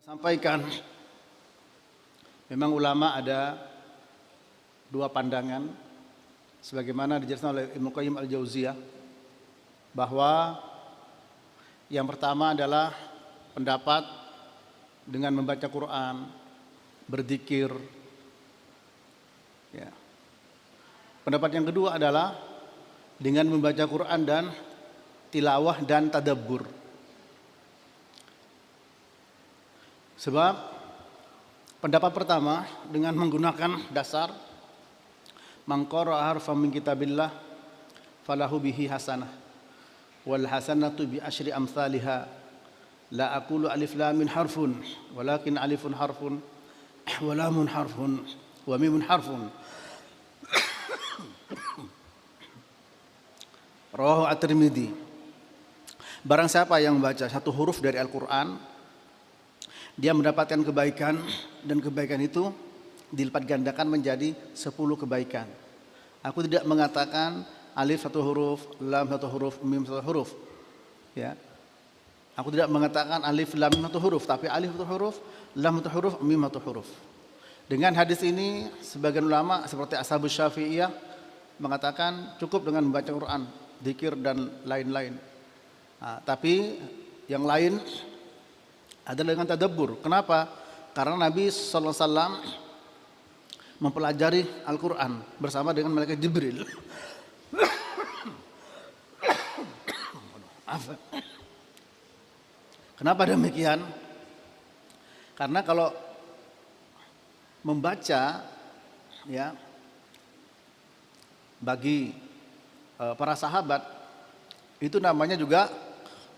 Sampaikan, memang ulama ada dua pandangan, sebagaimana dijelaskan oleh Ibnu Qayyim Al-Jauziyah, bahwa yang pertama adalah pendapat dengan membaca Quran, berzikir. Ya. Pendapat yang kedua adalah dengan membaca Quran dan tilawah dan tadabbur. Sebab pendapat pertama dengan menggunakan dasar man qara'a harfan min kitabillah falahu bihi hasanah wal hasanatu bi asyri amsalha la aqulu alif lam mim harfun walakin alifun harfun wa lamun harfun wa mimun harfun. Rawahu At-Tirmidzi. Barang siapa yang membaca satu huruf dari Al-Qur'an, dia mendapatkan kebaikan, dan kebaikan itu dilipat gandakan menjadi 10 kebaikan. Aku tidak mengatakan alif satu huruf, lam satu huruf, mim satu huruf. Ya. Aku tidak mengatakan alif lam mim satu huruf, tapi alif satu huruf, lam satu huruf, mim satu huruf. Dengan hadis ini sebagian ulama seperti Ashabus Syafi'iyah mengatakan cukup dengan membaca Quran, zikir dan lain-lain. Nah, tapi yang lain adalah dengan tadabbur. Kenapa? Karena Nabi SAW mempelajari Al-Quran bersama dengan malaikat Jibril. Kenapa demikian? Karena kalau membaca, ya, bagi para sahabat itu namanya juga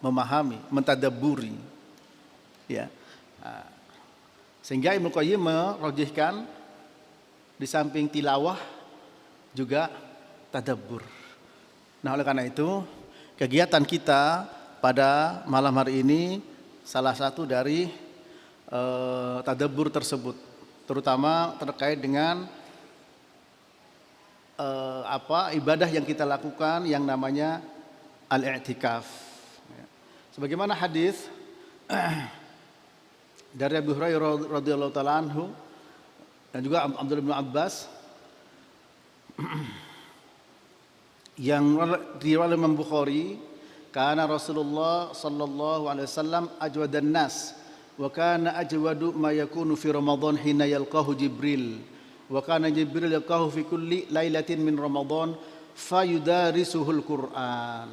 memahami, mentadabburi. Ya, sehingga Ibnu Qayyim merajihkan di samping tilawah juga tadabbur. Nah, oleh karena itu kegiatan kita pada malam hari ini salah satu dari tadabbur tersebut, terutama terkait dengan ibadah yang kita lakukan yang namanya al-i'tikaf. Sebagaimana hadis dari Abu Hurairah radhiyallahu taala anhu dan juga Abdullah bin Abbas yang riwayat Imam Bukhari, kana Rasulullah sallallahu alaihi wasallam ajwadan nas wa kana ajwadu ma yakunu fi Ramadan hina yalqahu Jibril wa kana Jibril yalqahu fi kulli lailatin min Ramadan fayudarisuhul Quran.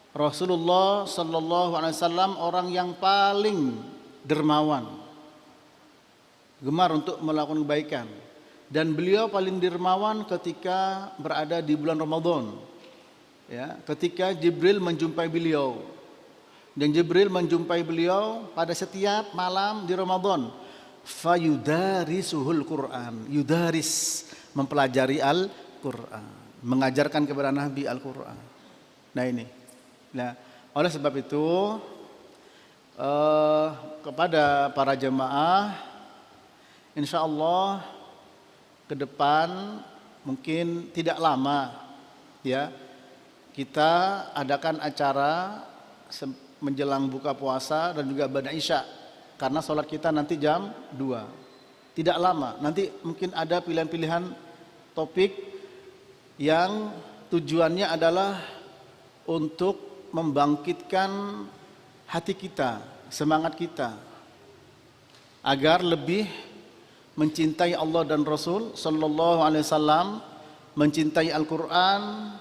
Rasulullah sallallahu alaihi wasallam orang yang paling dermawan, gemar untuk melakukan kebaikan, dan beliau paling dermawan ketika berada di bulan Ramadan. Ya, ketika Jibril menjumpai beliau, dan Jibril menjumpai beliau pada setiap malam di Ramadan. Fayudarisuhul Quran, yudaris, mempelajari Al-Quran, mengajarkan kepada Nabi Al-Quran. Nah ini. Nah, oleh sebab itu kepada para jemaah, insya Allah ke depan mungkin tidak lama, ya, kita adakan acara menjelang buka puasa dan juga ba'da isya, karena sholat kita nanti jam 2. Tidak lama, nanti mungkin ada pilihan-pilihan topik yang tujuannya adalah untuk membangkitkan hati kita, semangat kita, agar lebih mencintai Allah dan Rasul sallallahu alaihi wasallam, mencintai Al-Quran,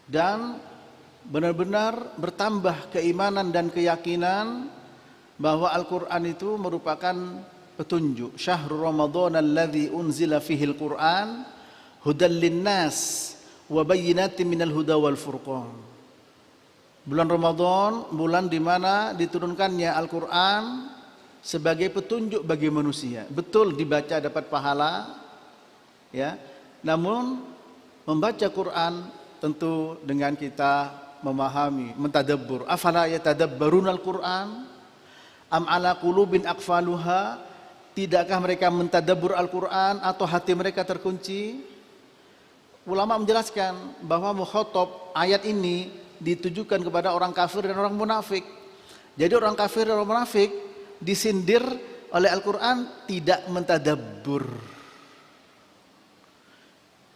dan benar-benar bertambah keimanan dan keyakinan bahwa Al-Quran itu merupakan petunjuk. Syahrul Ramadan alladzi unzila fihil Quran hudal linnas wa bayyinatin minal huda wal furqan. Bulan Ramadan, bulan di mana diturunkannya Al-Quran sebagai petunjuk bagi manusia. Betul dibaca dapat pahala, ya. Namun membaca Quran tentu dengan kita memahami, mentadabbur. Afala yatadabbarunal Quran am ala qulubin aqfaluha? Tidakkah mereka mentadabbur Al-Quran atau hati mereka terkunci? Ulama menjelaskan bahwa mukhatab ayat ini ditujukan kepada orang kafir dan orang munafik. Jadi orang kafir dan orang munafik disindir oleh Al-Quran tidak mentadabbur.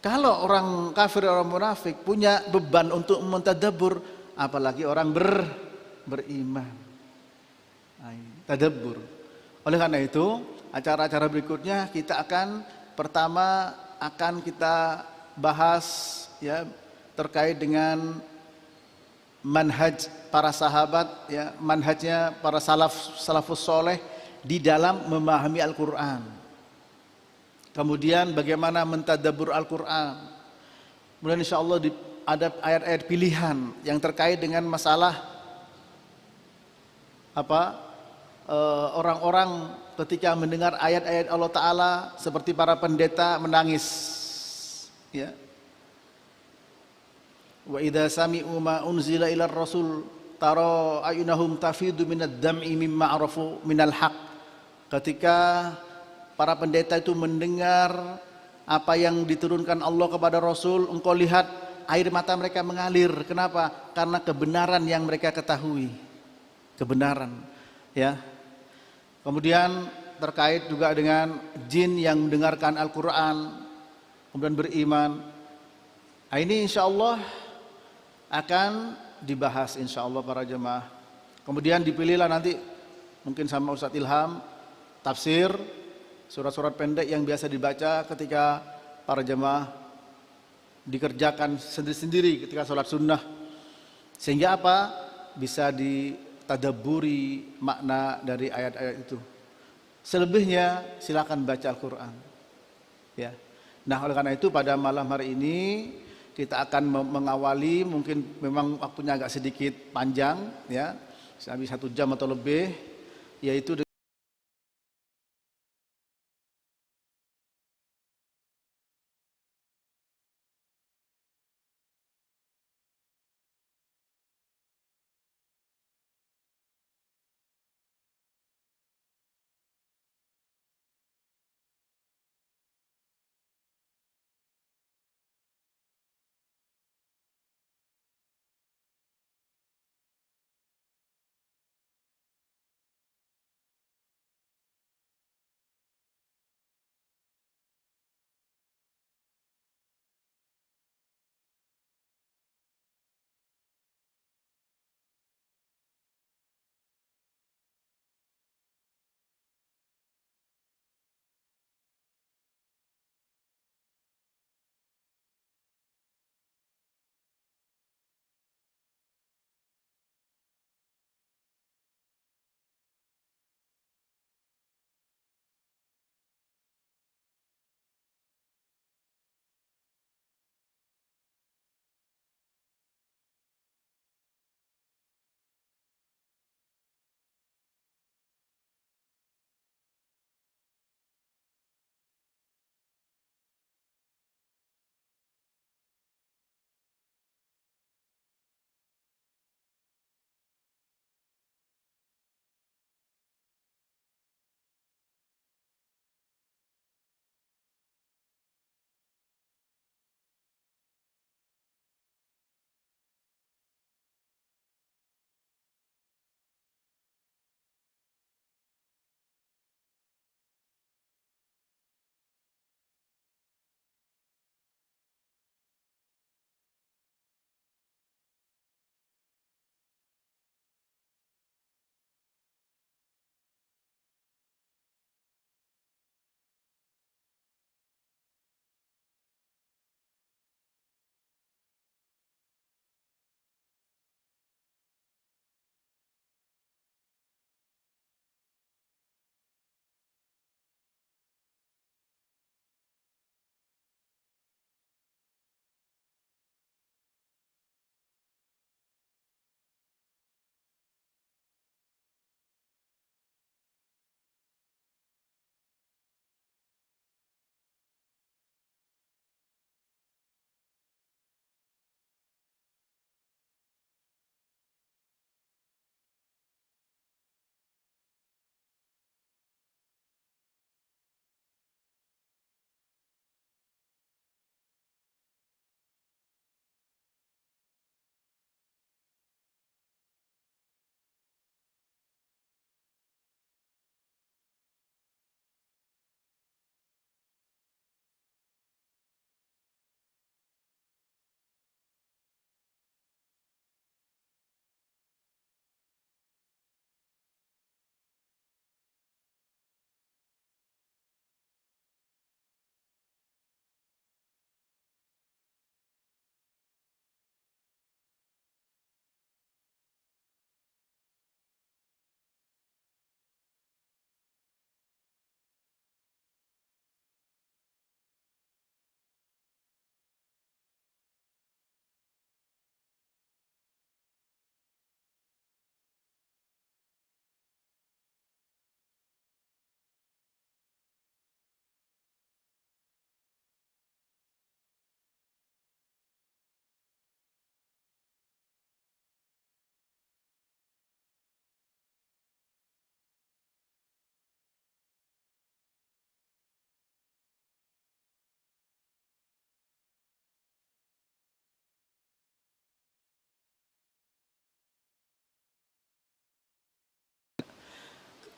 Kalau orang kafir, orang munafik punya beban untuk mentadabbur, apalagi orang beriman. Tadabbur. Oleh karena itu, acara-acara berikutnya kita akan pertama akan kita bahas ya terkait dengan manhaj para sahabat, ya, manhajnya para salafus soleh di dalam memahami Al-Quran. Kemudian bagaimana mentadabbur Al-Quran. Kemudian insya Allah ada ayat-ayat pilihan yang terkait dengan masalah orang-orang ketika mendengar ayat-ayat Allah Ta'ala seperti para pendeta menangis, ya. Wa idza sami'u ma unzila ilar rasul tara ayunahum tafidu minad dam'i mimma arafu minal haq. Ketika para pendeta itu mendengar apa yang diturunkan Allah kepada Rasul, engkau lihat air mata mereka mengalir. Kenapa? Karena kebenaran yang mereka ketahui. Kebenaran, ya. Kemudian terkait juga dengan jin yang mendengarkan Al-Quran kemudian beriman. Nah, ini insya Allah akan dibahas insya Allah para jemaah. Kemudian dipilihlah nanti mungkin sama Ustadz Ilham tafsir surat-surat pendek yang biasa dibaca ketika para jemaah dikerjakan sendiri-sendiri ketika sholat sunnah, sehingga apa? Bisa ditadabburi makna dari ayat-ayat itu. Selebihnya silakan baca Al-Quran, ya. Nah, oleh karena itu pada malam hari ini kita akan mengawali, mungkin memang waktunya agak sedikit panjang, ya, habis 1 jam atau lebih, yaitu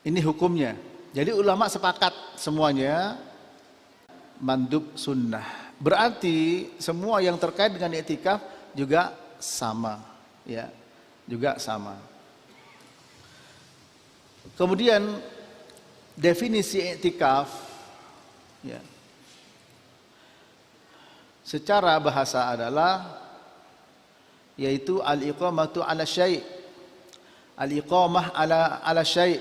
Ini hukumnya. Jadi ulama sepakat semuanya mandub sunnah. Berarti semua yang terkait dengan i'tikaf juga sama, ya, juga sama. Kemudian definisi i'tikaf, ya, secara bahasa adalah yaitu al-iqamatu ala syai'. Al-iqamah ala syai',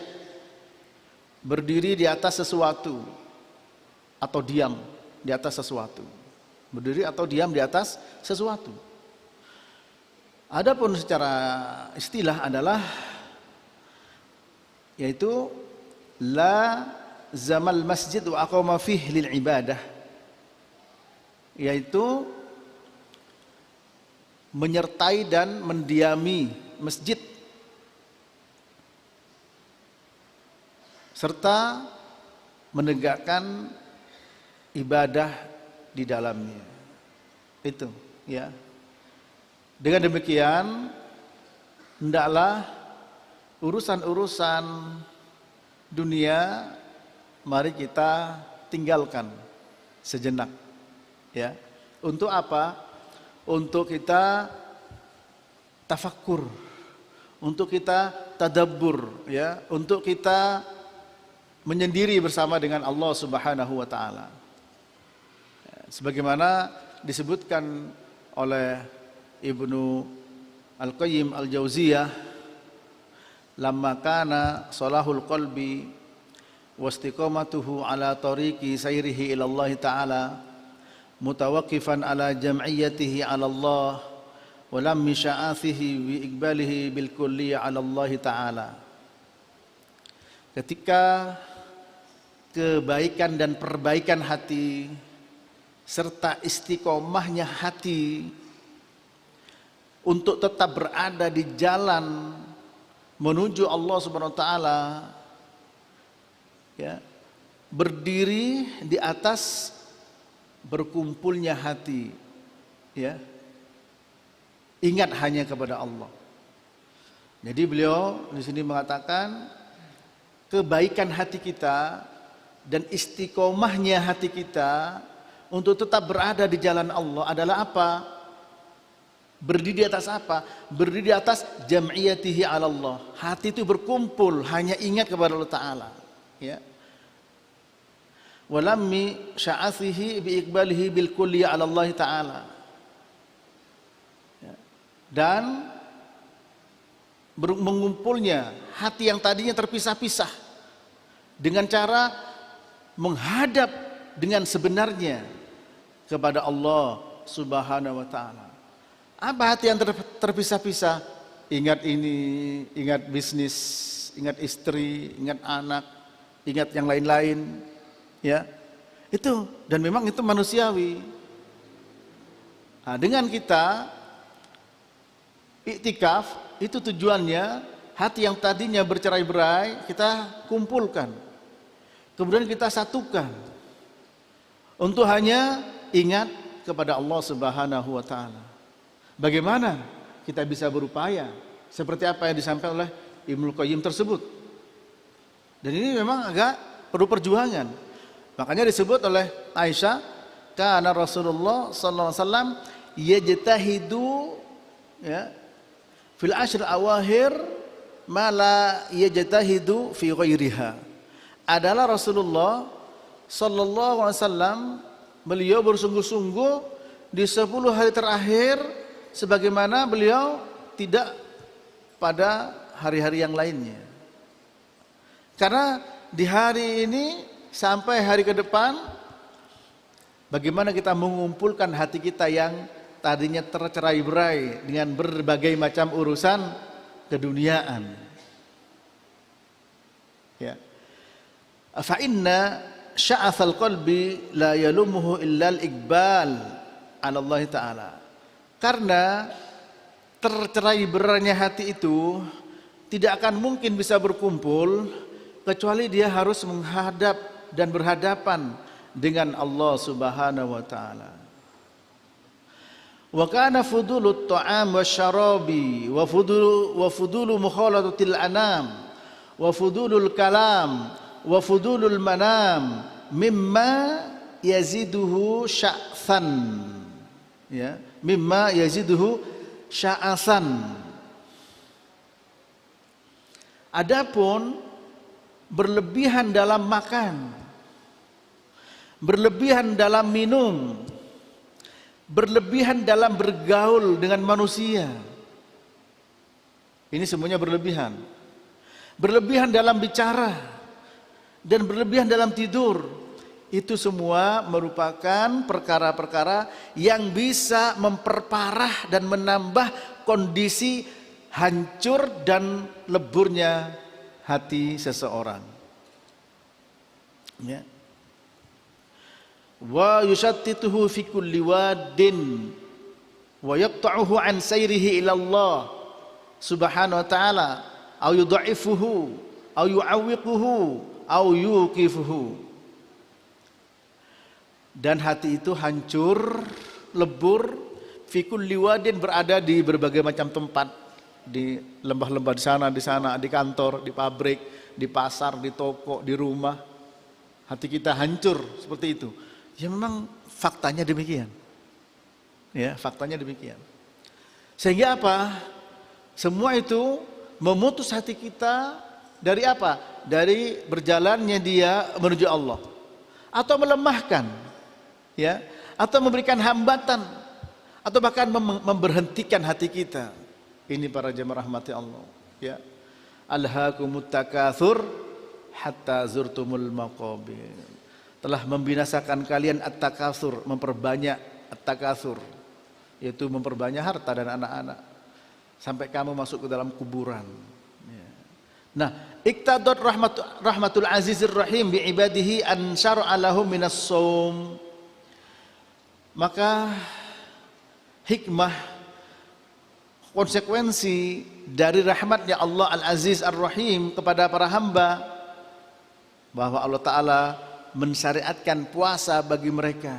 berdiri di atas sesuatu atau diam di atas sesuatu. Berdiri atau diam di atas sesuatu. Adapun secara istilah adalah yaitu la zamal masjid wa aqama fihi lil ibadah, yaitu menyertai dan mendiami masjid serta menegakkan ibadah di dalamnya. Itu, ya. Dengan demikian hendaklah urusan-urusan dunia mari kita tinggalkan sejenak, ya. Untuk apa? Untuk kita tafakkur, untuk kita tadabbur, ya, untuk kita menyendiri bersama dengan Allah Subhanahu wa taala. Sebagaimana disebutkan oleh Ibnu Al-Qayyim Al-Jauziyah, lamma kana salahul qalbi wa istiqamatuhu ala tariqi sayrihi ila Allah taala mutawaqqifan ala jam'iyyatihi ala Allah wa lam sya'athihi bi iqbalihi bil kulli ala Allah taala. Ketika kebaikan dan perbaikan hati serta istiqomahnya hati untuk tetap berada di jalan menuju Allah Subhanahu wa taala, ya, berdiri di atas berkumpulnya hati, ya, ingat hanya kepada Allah. Jadi beliau di sini mengatakan kebaikan hati kita dan istiqomahnya hati kita untuk tetap berada di jalan Allah adalah apa? Berdiri di atas apa? Berdiri di atas jam'iyatihi 'ala Allah. Hati itu berkumpul hanya ingat kepada Allah taala, ya. Walammi sya'athihi bi iqbalihi bil kulli 'ala Allah taala. Ya. Dan mengumpulnya hati yang tadinya terpisah-pisah dengan cara menghadap dengan sebenarnya kepada Allah Subhanahu wa taala. Apa hati yang terpisah-pisah? Ingat ini, ingat bisnis, ingat istri, ingat anak, ingat yang lain-lain, ya. Itu, dan memang itu manusiawi. Nah, dengan kita iktikaf itu tujuannya hati yang tadinya bercerai-berai kita kumpulkan. Kemudian kita satukan untuk hanya ingat kepada Allah Subhanahu wa taala. Bagaimana kita bisa berupaya seperti apa yang disampaikan oleh Ibnu Qayyim tersebut. Dan ini memang agak perlu perjuangan. Makanya disebut oleh Aisyah, kana Rasulullah sallallahu alaihi wasallam yajtahidu, ya, fil ashr awahir ma la yajtahidu fi ghairiha. Adalah Rasulullah sallallahu alaihi wasallam, beliau bersungguh-sungguh di 10 hari terakhir sebagaimana beliau tidak pada hari-hari yang lainnya. Karena di hari ini sampai hari ke depan bagaimana kita mengumpulkan hati kita yang tadinya tercerai-berai dengan berbagai macam urusan keduniaan. Ya. Fa inna sya'athal qalbi la yalumuhu illa al-iqbal 'ala Allah taala. Karena tercerai-berainya hati itu tidak akan mungkin bisa berkumpul kecuali dia harus menghadap dan berhadapan dengan Allah Subhanahu wa taala. Wa kana fudulut ta'am wasyarabi wa fudulu mukhalatatil anam wa fudulul kalam wa fudulul manam mimma yaziduhu sya'than, ya, mimma yaziduhu sya'athan. Adapun berlebihan dalam makan, berlebihan dalam minum, berlebihan dalam bergaul dengan manusia, ini semuanya berlebihan. Berlebihan dalam bicara dan berlebihan dalam tidur, itu semua merupakan perkara-perkara yang bisa memperparah dan menambah kondisi hancur dan leburnya hati seseorang. Ya. Wa yushattituhu fi kulli wadin wa yaqta'uhu an sayrihi ila Allah subhanahu wa ta'ala au yudha'ifuhu au yu'awwiquhu au yuqifuhu. Dan hati itu hancur, lebur, fi kulli wadin, berada di berbagai macam tempat, di lembah-lembah di sana, di kantor, di pabrik, di pasar, di toko, di rumah. Hati kita hancur seperti itu. Ya memang faktanya demikian. Ya, faktanya demikian. Sehingga apa? Semua itu memutus hati kita dari apa? Dari berjalannya dia menuju Allah, atau melemahkan, ya, atau memberikan hambatan, atau bahkan memberhentikan hati kita. Ini para jemaah rahmati Allah, ya. Alhaakumut takatsur hatta zurtumul maqabir. Telah membinasakan kalian at-takatsur, memperbanyak at-takatsur, yaitu memperbanyak harta dan anak-anak, sampai kamu masuk ke dalam kuburan. Nah, iktadot rahmatul azizir rahim bi ibadihi an syar'a lahum minas shaum. Maka hikmah, konsekuensi dari rahmatnya Allah Al-Aziz Ar-Rahim kepada para hamba, bahwa Allah Ta'ala mensyariatkan puasa bagi mereka.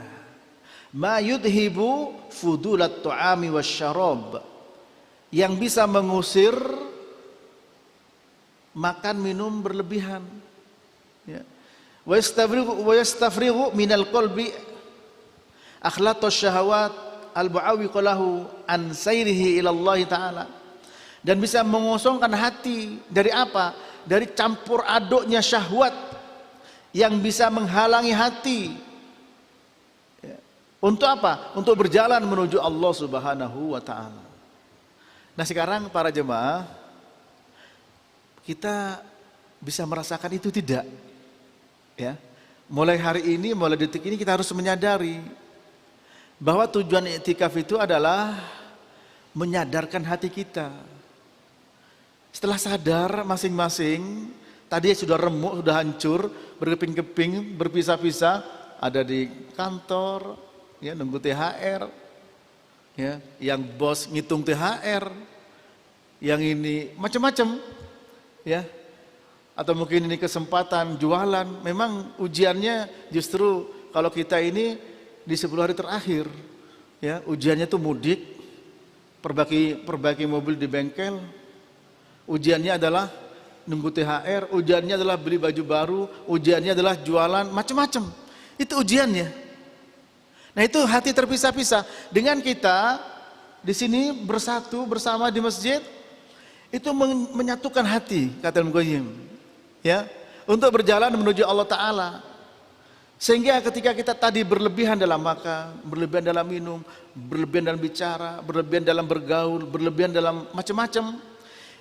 Ma yudhibu fudulat tu'ami wasyarab, yang bisa mengusir makan minum berlebihan, ya. Wa yastafrighu minal qalbi akhlatus syahawat al-mu'awwiqalahu an sayrihi ila Allah Ta'ala, dan bisa mengosongkan hati dari apa? Dari campur aduknya syahwat yang bisa menghalangi hati, ya. Untuk apa? Untuk berjalan menuju Allah Subhanahu wa Ta'ala. Nah, sekarang para jemaah, kita bisa merasakan itu tidak? Ya. Mulai hari ini, mulai detik ini kita harus menyadari bahwa tujuan iktikaf itu adalah menyadarkan hati kita. Setelah sadar masing-masing, tadi sudah remuk, sudah hancur, berkeping-keping, berpisah-pisah, ada di kantor, ya, nunggu THR, ya, yang bos ngitung THR, yang ini macam-macam, ya, atau mungkin ini kesempatan jualan. Memang ujiannya justru kalau kita ini di 10 hari terakhir, ya, ujiannya tuh mudik, perbaiki mobil di bengkel, ujiannya adalah nunggu THR, ujiannya adalah beli baju baru, ujiannya adalah jualan, macam-macam. Itu ujiannya. Nah, itu hati terpisah-pisah. Dengan kita di sini bersatu bersama di masjid, itu menyatukan hati, kata Ibnu Qayyim, ya, untuk berjalan menuju Allah Ta'ala. Sehingga ketika kita tadi berlebihan dalam makan, berlebihan dalam minum, berlebihan dalam bicara, berlebihan dalam bergaul, berlebihan dalam macam-macam,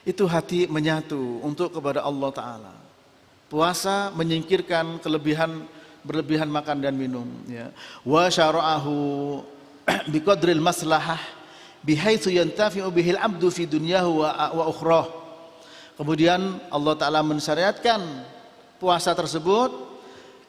itu hati menyatu untuk kepada Allah Ta'ala. Puasa menyingkirkan berlebihan makan dan minum, ya. Wa syara'ahu biqadril maslahah bihaitsu yantafi'u bihil abdu fi dunyahu wa ukhrah. Kemudian Allah Ta'ala mensyariatkan puasa tersebut,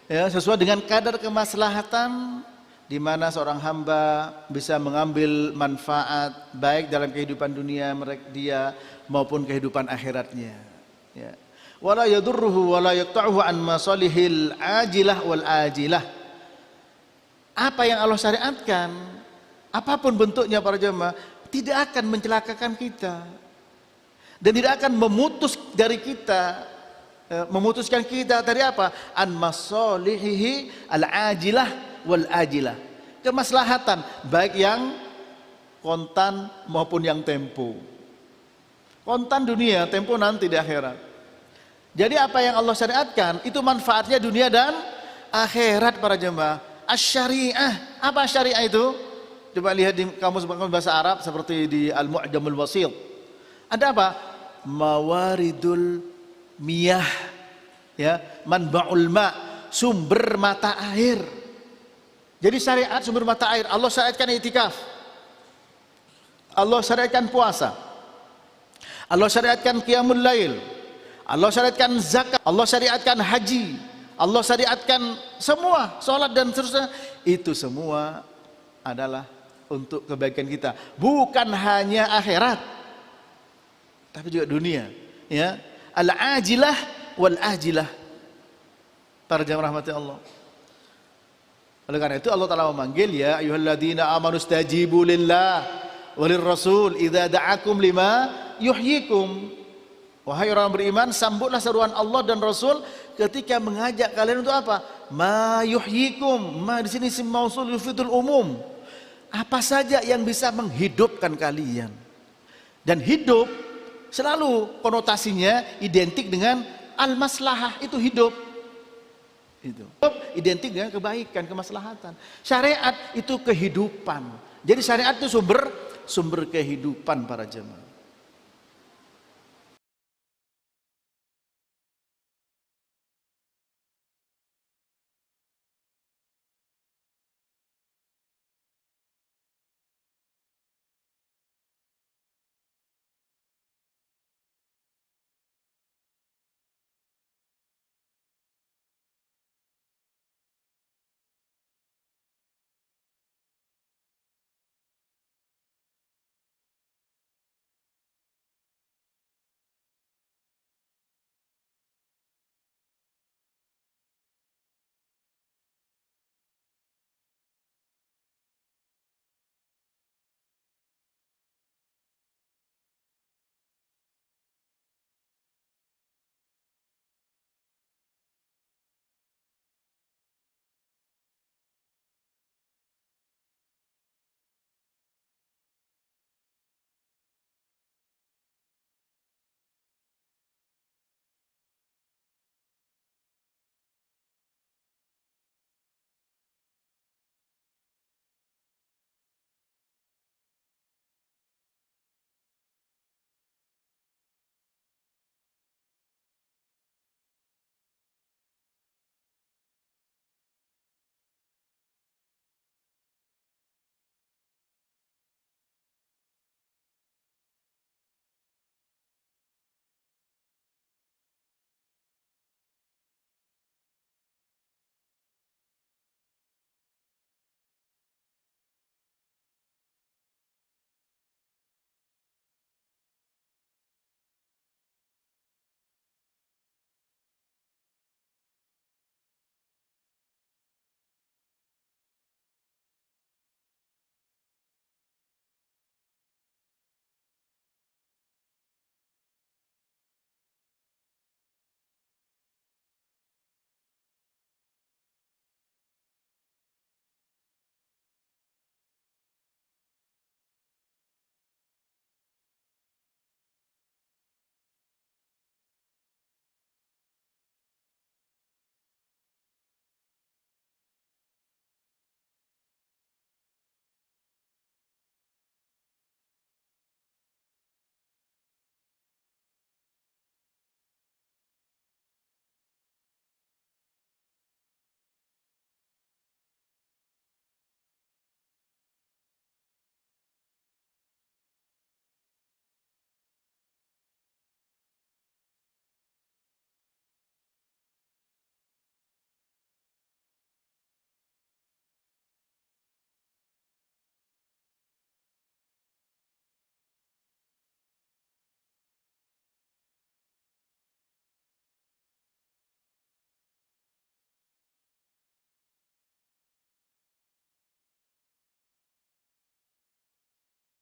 ya, sesuai dengan kadar kemaslahatan, di mana seorang hamba bisa mengambil manfaat baik dalam kehidupan dunia dia maupun kehidupan akhiratnya, ya. Wala yadurruhu wala yaqta'uhu an masalihil ajilah wal ajilah. Apa yang Allah syariatkan, apapun bentuknya para jemaah, tidak akan mencelakakan kita dan tidak akan memutus dari kita memutuskan kita dari apa? An masalihihi al-ajilah wal ajilah. Kemaslahatan baik yang kontan maupun yang tempo. Kontan dunia, tempo nanti di akhirat. Jadi apa yang Allah syariatkan itu manfaatnya dunia dan akhirat para jemaah. Asy-syariah. Apa syariah itu? Coba lihat di kamus bahasa Arab seperti di Al-Mu'jamul Wasit. Ada apa? Mawaridul miyah, ya, manba'ul ma, sumber mata air. Jadi syariat sumber mata air. Allah syariatkan itikaf, Allah syariatkan puasa, Allah syariatkan qiyamul lail, Allah syariatkan zakat, Allah syariatkan haji, Allah syariatkan semua, salat dan seterusnya. Itu semua adalah untuk kebaikan kita, bukan hanya akhirat tapi juga dunia, ya. Al-ajilah wal ajilah. Para jamaah rahmati Allah. Oleh karena itu Allah Ta'ala memanggil, ya ayyuhalladzina amanu stajibu lillah walir rasul idza da'akum lima yuhyikum. Wahai orang beriman, sambutlah seruan Allah dan Rasul ketika mengajak kalian untuk apa? Ma yuhyikum. Ma di sini isim mausul yufidul umum. Apa saja yang bisa menghidupkan kalian. Dan hidup selalu konotasinya identik dengan al-maslahah, itu hidup. Itu identik dengan kebaikan, kemaslahatan. Syariat itu kehidupan. Jadi syariat itu sumber kehidupan para jemaah.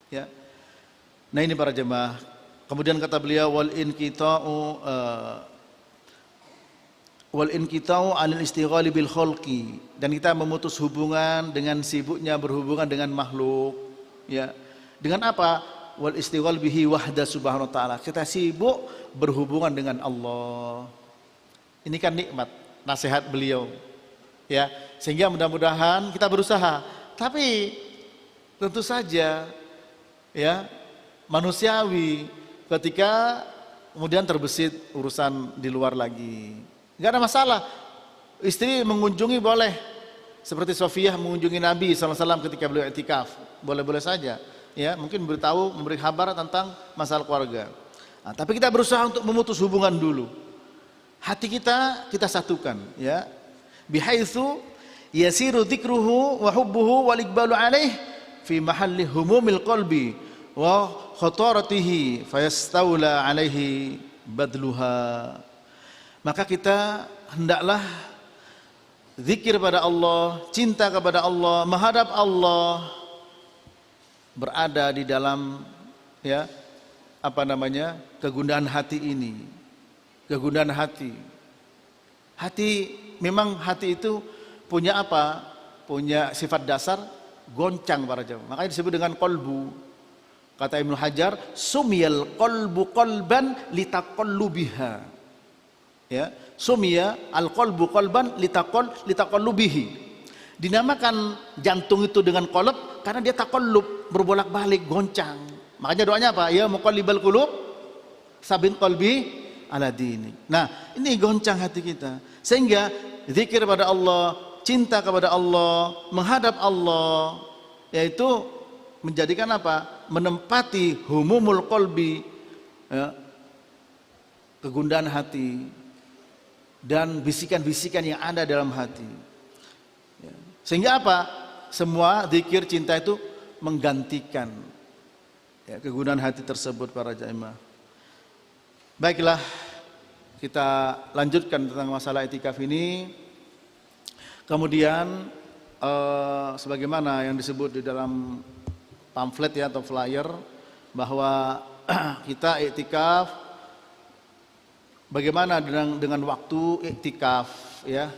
Ya. Nah ini para jemaah. Kemudian kata beliau wal inqita'u wal inqita'u 'anil istighali bil khalqi, dan kita memutus hubungan dengan sibuknya berhubungan dengan makhluk, ya. Dengan apa? Wal istighal bihi wahda subhanahu wa ta'ala, kita sibuk berhubungan dengan Allah. Ini kan nikmat nasihat beliau, ya. Sehingga mudah-mudahan kita berusaha, tapi tentu saja, ya, manusiawi ketika kemudian terbesit urusan di luar lagi. Enggak ada masalah. Istri mengunjungi boleh. Seperti Sofiyah mengunjungi Nabi SAW ketika beliau i'tikaf. Boleh-boleh saja. Ya, mungkin beritahu, memberi kabar tentang masalah keluarga. Nah, tapi kita berusaha untuk memutus hubungan dulu. Hati kita satukan, ya. Bihaitsu yasiru dzikruhu wa hubbuhu wal iqbalu alaih fi mahalli humumil qalbi wa khataratihi fayastaula alaihi badluha. Maka kita hendaklah zikir pada Allah, cinta kepada Allah, menghadap Allah, berada di dalam, ya, apa namanya, kegundahan hati ini. Kegundahan hati. Hati, memang hati itu punya apa? Punya sifat dasar goncang para jemaah. Makanya disebut dengan qalbu. Kata Ibnu Hajar, sumiyal qalbu qalban litaqallubiha. Ya, sumia al-qalbu qalban litaqallubihi. Dinamakan jantung itu dengan qalb karena dia taqallub, berbolak-balik, goncang. Makanya doanya apa? Ya muqallibal qulub sabit qalbi ala dini. Nah, ini goncang hati kita. Sehingga zikir pada Allah, cinta kepada Allah, menghadap Allah, yaitu menjadikan apa? Menempati humumul qalbi, ya, kegundahan hati dan bisikan-bisikan yang ada dalam hati, ya. Sehingga apa? Semua zikir cinta itu menggantikan, ya, kegundahan hati tersebut para jemaah. Baiklah, kita lanjutkan tentang masalah i'tikaf ini. Kemudian sebagaimana yang disebut di dalam pamflet, ya, atau flyer, bahwa kita i'tikaf, bagaimana dengan waktu i'tikaf, ya.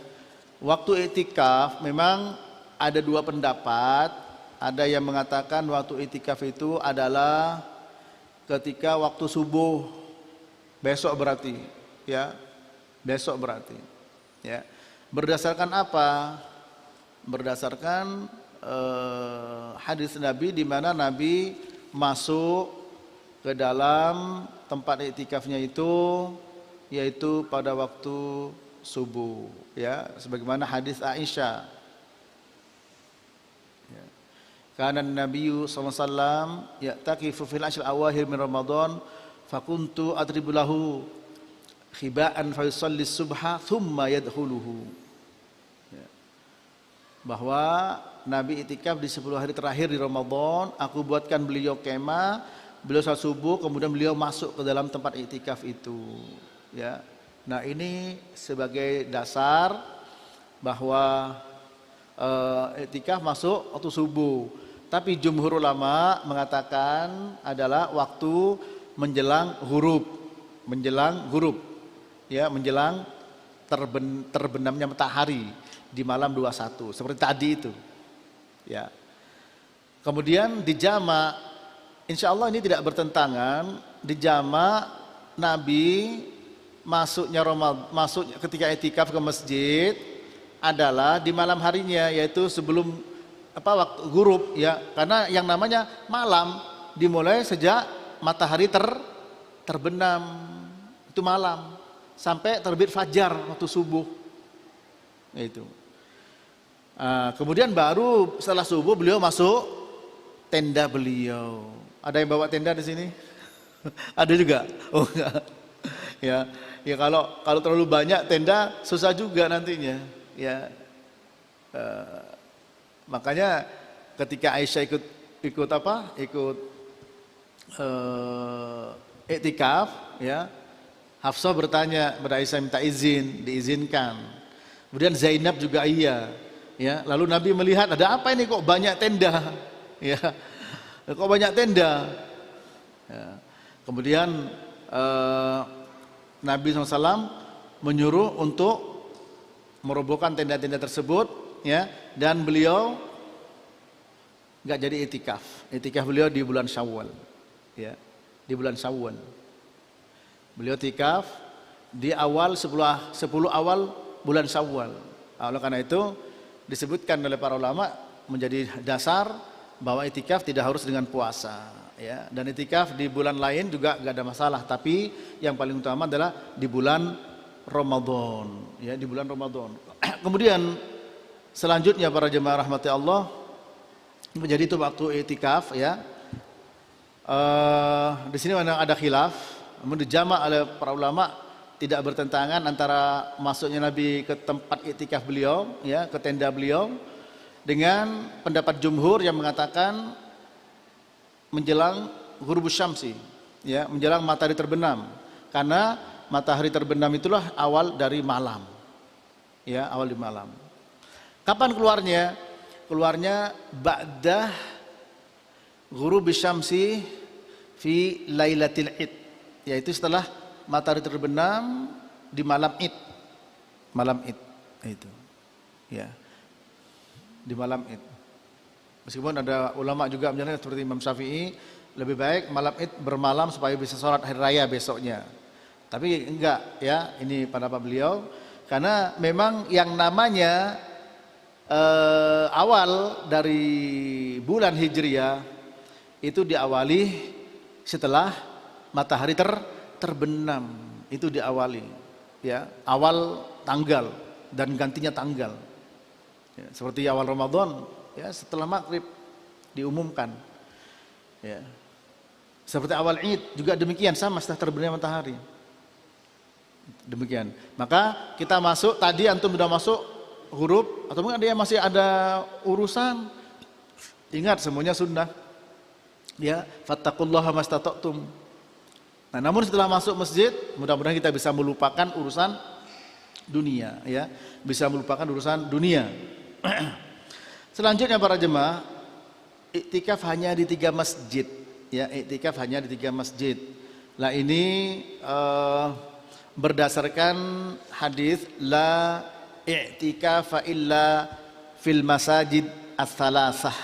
Waktu i'tikaf memang ada dua pendapat. Ada yang mengatakan waktu i'tikaf itu adalah ketika waktu subuh, besok berarti, ya. Besok berarti, ya. Berdasarkan apa? Berdasarkan hadis Nabi, di mana Nabi masuk ke dalam tempat i'tikafnya itu yaitu pada waktu subuh, ya, sebagaimana hadis Aisyah, ya. Kana Nabiyyu sallallahu alaihi wasallam ya'takifu fil ashr awahir min Ramadan fakuntu adribu lahu khiba'an fa yusalli subha thumma yadkhuluhu, ya. Bahwa Nabi i'tikaf di 10 hari terakhir di Ramadan, aku buatkan beliau kemah, beliau salat subuh, kemudian beliau masuk ke dalam tempat i'tikaf itu, ya. Nah, ini sebagai dasar bahwa i'tikaf masuk waktu subuh. Tapi jumhur ulama mengatakan adalah waktu menjelang huruf, ya, menjelang terbenamnya matahari di malam 21 seperti tadi itu, ya. Kemudian dijama', insya Allah ini tidak bertentangan, dijama' Nabi masuknya ketika i'tikaf ke masjid adalah di malam harinya, yaitu sebelum waktu ghurub, ya. Karena yang namanya malam dimulai sejak matahari terbenam, itu malam, sampai terbit fajar waktu subuh, itu. Kemudian baru setelah subuh beliau masuk tenda beliau. Ada yang bawa tenda di sini? Ada juga? Oh enggak. Ya, kalau terlalu banyak tenda susah juga nantinya, ya. Makanya ketika Aisyah ikut i'tikaf, ya, Hafsah bertanya kepada Aisyah, minta izin, diizinkan. Kemudian Zainab juga iya, ya. Lalu Nabi melihat ada apa ini kok banyak tenda, ya. Kok banyak tenda, ya. Kemudian Nabi SAW menyuruh untuk merobohkan tenda-tenda tersebut, ya, dan beliau nggak jadi itikaf. Itikaf beliau di bulan Syawal, ya, di bulan Syawal. Beliau itikaf di awal 10 awal bulan Syawal. Oleh karena itu disebutkan oleh para ulama menjadi dasar bahwa itikaf tidak harus dengan puasa, ya. Dan itikaf di bulan lain juga nggak ada masalah. Tapi yang paling utama adalah di bulan Ramadan, ya, di bulan Ramadan. Kemudian selanjutnya para jemaah rahmati Allah, menjadi itu waktu itikaf, ya. Di sini memang ada khilaf, namun dijama' oleh para ulama tidak bertentangan antara masuknya Nabi ke tempat itikaf beliau, ya, ke tenda beliau, dengan pendapat jumhur yang mengatakan menjelang ghurubus syamsi, ya, menjelang matahari terbenam, karena matahari terbenam itulah awal dari malam, ya, awal di malam. Kapan keluarnya? Keluarnya ba'dah ghurubus syamsi fi lailatul id, yaitu setelah matahari terbenam di malam id. Malam id itu, ya, di malam id. Meskipun ada ulama juga menjelaskan seperti Imam Syafi'i, lebih baik malam id bermalam supaya bisa sholat hari raya besoknya. Tapi enggak, ya, ini pendapat beliau, karena memang yang namanya awal dari bulan Hijriah itu diawali setelah matahari terbenam, itu diawali, ya, awal tanggal dan gantinya tanggal, ya, seperti awal Ramadan, ya, setelah maghrib diumumkan, ya. Seperti awal Id juga demikian, sama setelah terbenam matahari, demikian. Maka kita masuk tadi, antum sudah masuk huruf, atau mungkin ada yang masih ada urusan, ingat semuanya sunnah, ya, fattaqullaha mastata'tum. Nah, namun setelah masuk masjid, mudah-mudahan kita bisa melupakan urusan dunia, ya, bisa melupakan urusan dunia. Selanjutnya para jemaah, iktikaf hanya di 3 masjid, ya, iktikaf hanya di 3 masjid. Nah, ini berdasarkan hadis la i'tikafa illa fil masajid ats-tsalatsah.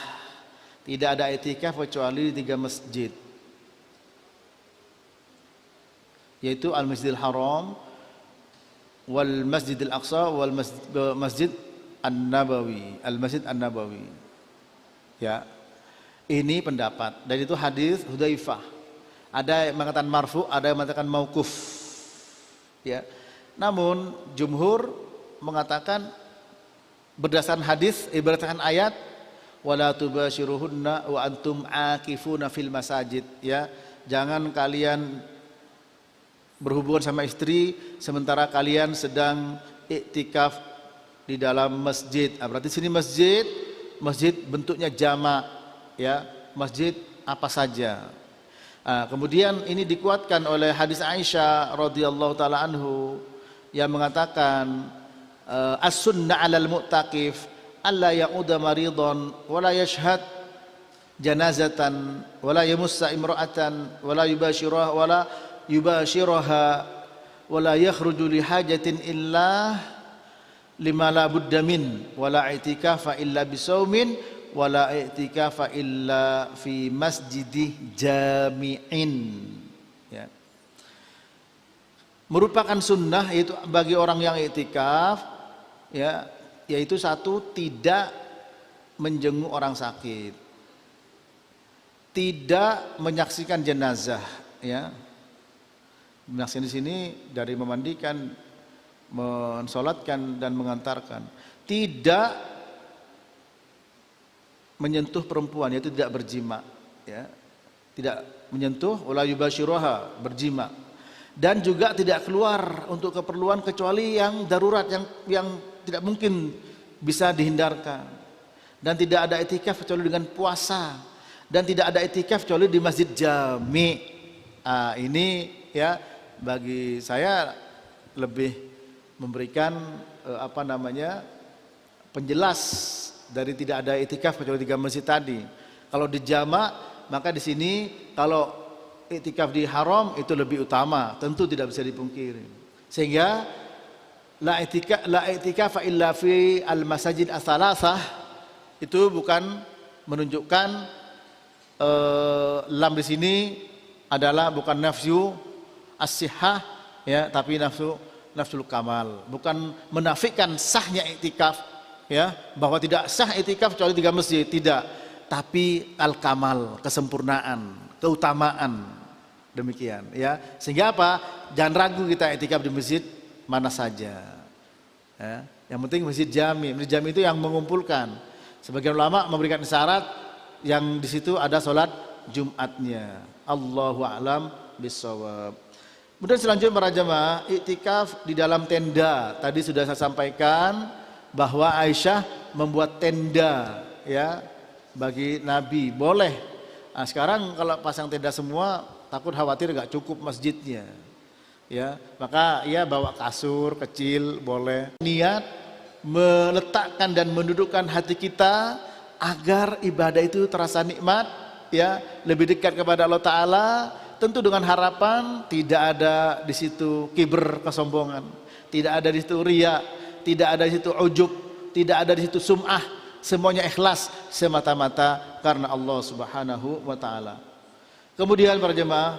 Tidak ada iktikaf kecuali di 3 masjid, yaitu Al-Masjidil Haram, wal Masjidil Aqsa, wal Masjid An-Nabawi, Al-Masjid An-Nabawi. Ya. Ini pendapat. Dan itu hadis Hudzaifah. Ada yang mengatakan marfu, ada yang mengatakan mauquf. Ya. Namun jumhur mengatakan berdasarkan hadis, berdasarkan ayat, wala tubashiruhunna wa antum akifuna fil masajid, ya. Jangan kalian berhubungan sama istri sementara kalian sedang iktikaf di dalam masjid. Berarti sini masjid bentuknya jamak, ya, masjid apa saja. Kemudian ini dikuatkan oleh hadis Aisyah radhiyallahu taala anhu yang mengatakan as-sunnah 'alal mu'takif alla ya'uda maridan wa la yashhad janazatan wa la yamussa imra'atan wa la yubashiraha wa la yakhruju li hajatin illa lima la budda min wa la i'tikafa illa bisaumin wa la i'tikafa illa fi masjidi jami'in, ya. Merupakan sunnah itu bagi orang yang i'tikaf, ya, yaitu satu, tidak menjenguk orang sakit, tidak menyaksikan jenazah, ya. Menyaksikan di sini dari memandikan, mensolatkan dan mengantarkan. Tidak menyentuh perempuan, yaitu tidak berjima, ya. Tidak menyentuh, wala yubashiruha, berjima. Dan juga tidak keluar untuk keperluan kecuali yang darurat, yang tidak mungkin bisa dihindarkan. Dan tidak ada iktikaf kecuali dengan puasa. Dan tidak ada iktikaf kecuali di masjid jami'. Ini, ya, bagi saya lebih memberikan penjelas dari tidak ada iktikaf kecuali 3 masjid tadi. Kalau di jama', maka di sini kalau iktikaf di haram itu lebih utama, tentu tidak bisa dipungkiri. Sehingga la i'tikafa illa fi al-masajid ats-tsalatsah, itu bukan menunjukkan lam di sini adalah bukan nafsu as-sihhah ya, tapi nafsul kamal, bukan menafikan sahnya iktikaf ya, bahwa tidak sah iktikaf kecuali 3 masjid, tidak, tapi al-kamal, kesempurnaan, keutamaan, demikian ya. Sehingga apa? Jangan ragu kita iktikaf di masjid mana saja ya. Yang penting masjid jami itu yang mengumpulkan. Sebagian ulama memberikan syarat yang di situ ada sholat Jumatnya. Allahu a'lam bissawab. Kemudian selanjutnya para jemaah, iktikaf di dalam tenda. Tadi sudah saya sampaikan bahwa Aisyah membuat tenda ya bagi Nabi, boleh. Nah, sekarang kalau pasang tenda semua takut khawatir gak cukup masjidnya. Ya, maka ia bawa kasur kecil boleh. Niat meletakkan dan mendudukkan hati kita agar ibadah itu terasa nikmat ya, lebih dekat kepada Allah Ta'ala, tentu dengan harapan tidak ada di situ kibr, kesombongan, tidak ada di situ riya, tidak ada di situ ujub, tidak ada di situ sum'ah, semuanya ikhlas semata-mata karena Allah Subhanahu wa Ta'ala. Kemudian para jemaah,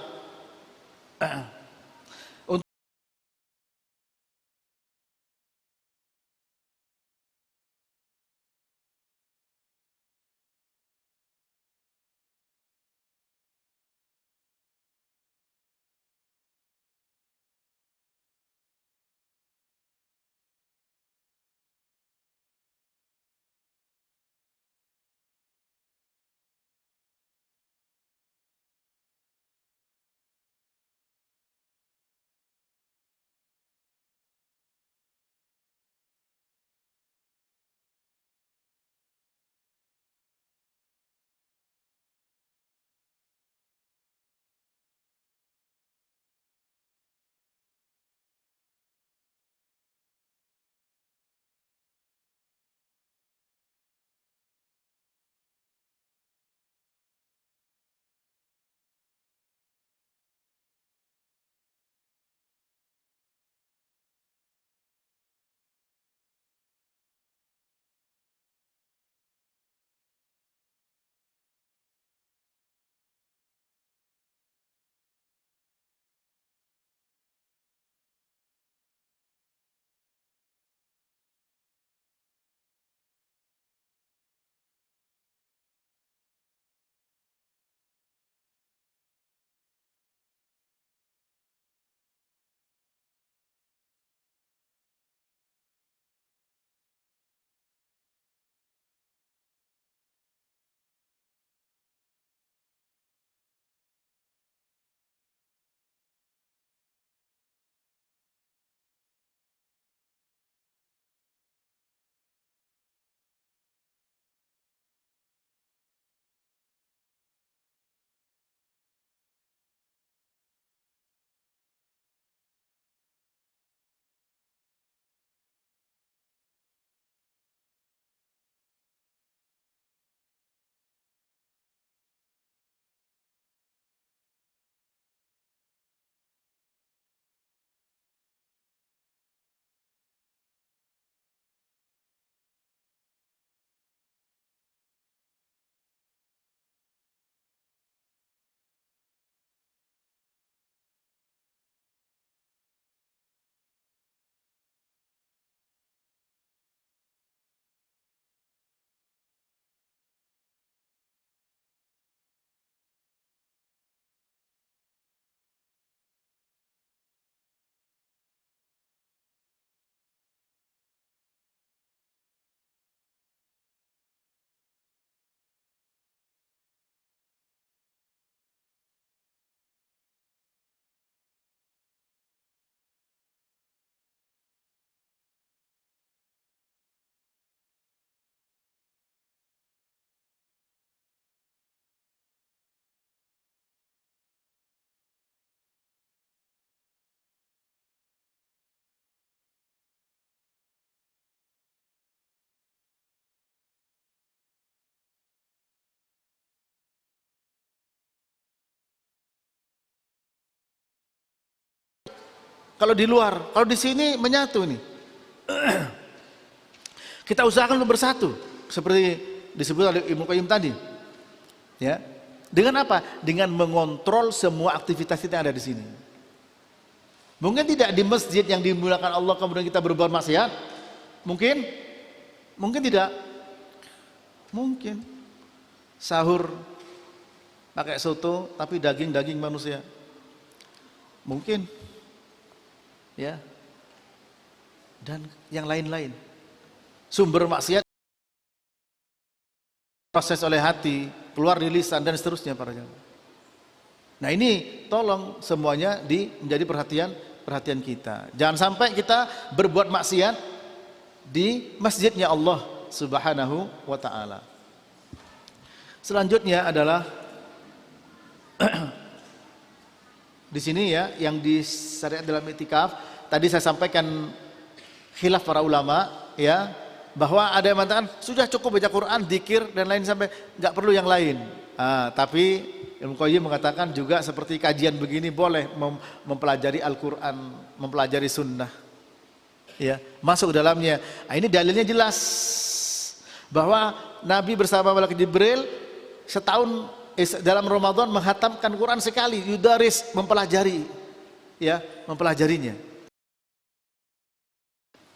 kalau di luar, kalau di sini menyatu nih. Kita usahakan untuk bersatu seperti disebut oleh Ibnu Qayyim tadi. Ya. Dengan apa? Dengan mengontrol semua aktivitas kita yang ada di sini. Mungkin tidak di masjid yang dimuliakan Allah kemudian kita berbuat maksiat. Mungkin? Mungkin tidak. Mungkin. Sahur pakai soto tapi daging manusia. Mungkin. Ya. Dan yang lain-lain. Sumber maksiat proses oleh hati, keluar di lisan dan seterusnya para jamaah. Nah ini tolong semuanya menjadi perhatian kita. Jangan sampai kita berbuat maksiat di masjidnya Allah Subhanahu wa taala. Selanjutnya adalah di sini ya yang disyariat dalam iktikaf. Tadi saya sampaikan khilaf para ulama ya, bahwa ada yang mengatakan sudah cukup baca Quran, dzikir dan lain sampai nggak perlu yang lain. Tapi Ibnu Qayyim mengatakan juga seperti kajian begini boleh mempelajari Al-Quran, mempelajari Sunnah, ya masuk dalamnya. Nah, ini dalilnya jelas bahwa Nabi bersama malaikat Jibril setahun dalam Ramadan menghatamkan Quran sekali, yudaris mempelajari, ya mempelajarinya.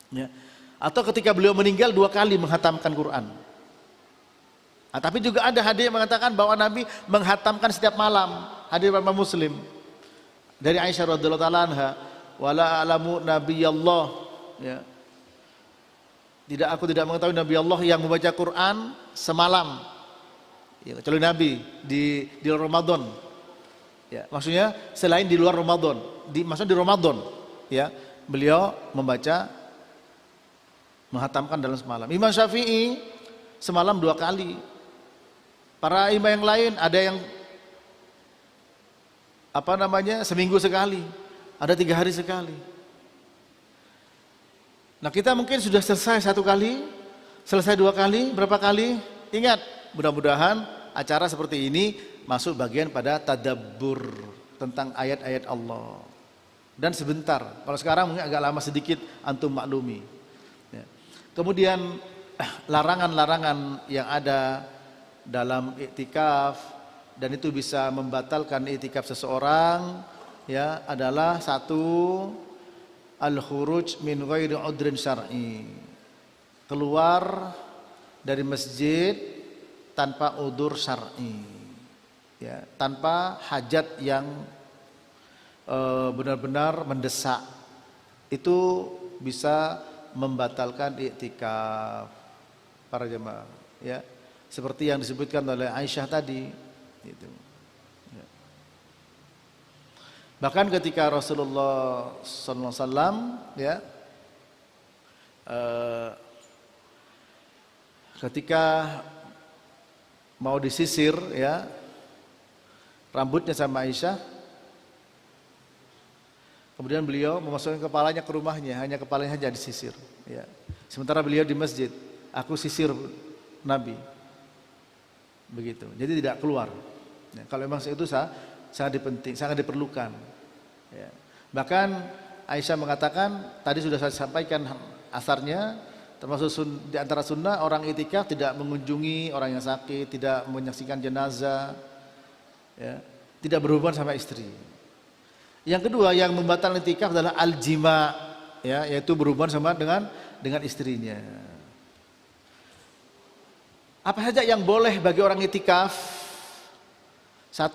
Ya. Atau ketika beliau meninggal 2 kali menghatamkan Quran. Nah, tapi juga ada hadis yang mengatakan bahwa Nabi menghatamkan setiap malam. Hadis Imam Muslim dari Aisyah radhiyallahu taala anha, wala alamu nabiyallah, ya. Aku tidak mengetahui Nabi Allah yang membaca Quran semalam. Ya, kecuali Nabi di Ramadan. Ya, maksudnya selain di luar Ramadan, maksudnya di Ramadan, ya. Beliau menghatamkan dalam semalam. Imam Syafi'i semalam 2 kali. Para imam yang lain ada yang seminggu sekali, ada 3 hari sekali. Nah kita mungkin sudah selesai 1 kali, selesai 2 kali, berapa kali? Ingat, mudah-mudahan acara seperti ini masuk bagian pada tadabbur tentang ayat-ayat Allah. Dan sebentar, kalau sekarang mungkin agak lama sedikit, antum maklumi. Kemudian larangan-larangan yang ada dalam iktikaf dan itu bisa membatalkan iktikaf seseorang ya adalah 1, al-khuruj min ghairi udrin syar'i. Keluar dari masjid tanpa udzur syar'i. Ya, tanpa hajat yang benar-benar mendesak. Itu bisa membatalkan iktikaf para jemaah ya, seperti yang disebutkan oleh Aisyah tadi gitu. Ya. Bahkan ketika Rasulullah SAW ya ketika mau disisir ya rambutnya sama Aisyah, kemudian beliau memasukkan kepalanya ke rumahnya, hanya kepalanya saja disisir. Ya. Sementara beliau di masjid, aku sisir Nabi. Begitu. Jadi tidak keluar. Ya, kalau memang itu sangat diperlukan. Ya. Bahkan Aisyah mengatakan, tadi sudah saya sampaikan asarnya, termasuk di antara sunnah orang iktikaf tidak mengunjungi orang yang sakit, tidak menyaksikan jenazah, ya, tidak berhubungan sama istri. Yang kedua yang membatalkan iktikaf adalah al-jima, ya, yaitu berhubungan sama dengan istrinya. Apa saja yang boleh bagi orang iktikaf? 1,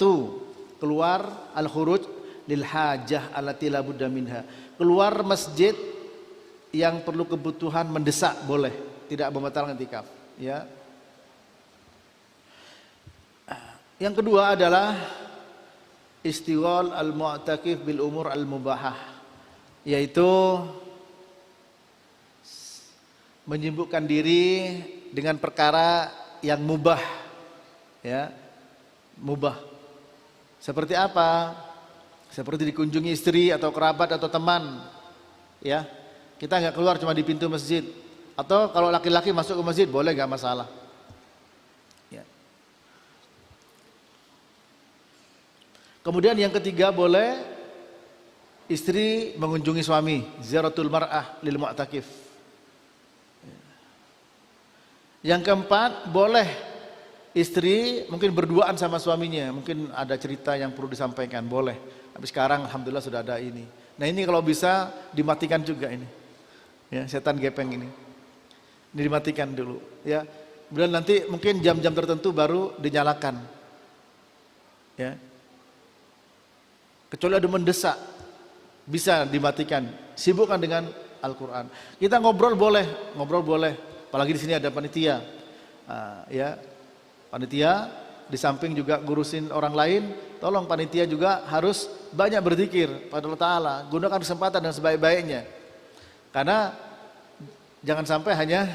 keluar al-khuruj lil hajah allati la budda minha. Keluar masjid yang perlu kebutuhan mendesak boleh, tidak membatalkan iktikaf, ya. Yang kedua adalah istighal al-mu'takif bil umur al-mubahah, yaitu menyibukkan diri dengan perkara yang mubah, ya, mubah. Seperti apa? Seperti dikunjungi istri atau kerabat atau teman, ya. Kita nggak keluar cuma di pintu masjid, atau kalau laki-laki masuk ke masjid boleh, nggak masalah. Ya. Kemudian yang ketiga boleh istri mengunjungi suami, ziaratul mar'ah lil mu'takif. Yang keempat, boleh istri mungkin berduaan sama suaminya, mungkin ada cerita yang perlu disampaikan, boleh. Tapi sekarang alhamdulillah sudah ada ini. Nah ini kalau bisa dimatikan juga ini, ya setan gepeng ini dimatikan dulu, ya. Kemudian nanti mungkin jam-jam tertentu baru dinyalakan, ya. Kecuali ada mendesak, bisa dimatikan. Sibukkan dengan Al-Quran. Kita ngobrol boleh, apalagi di sini ada panitia, ya. Panitia di samping juga ngurusin orang lain, tolong panitia juga harus banyak berzikir pada Allah Ta'ala, gunakan kesempatan yang sebaik-baiknya. Karena jangan sampai hanya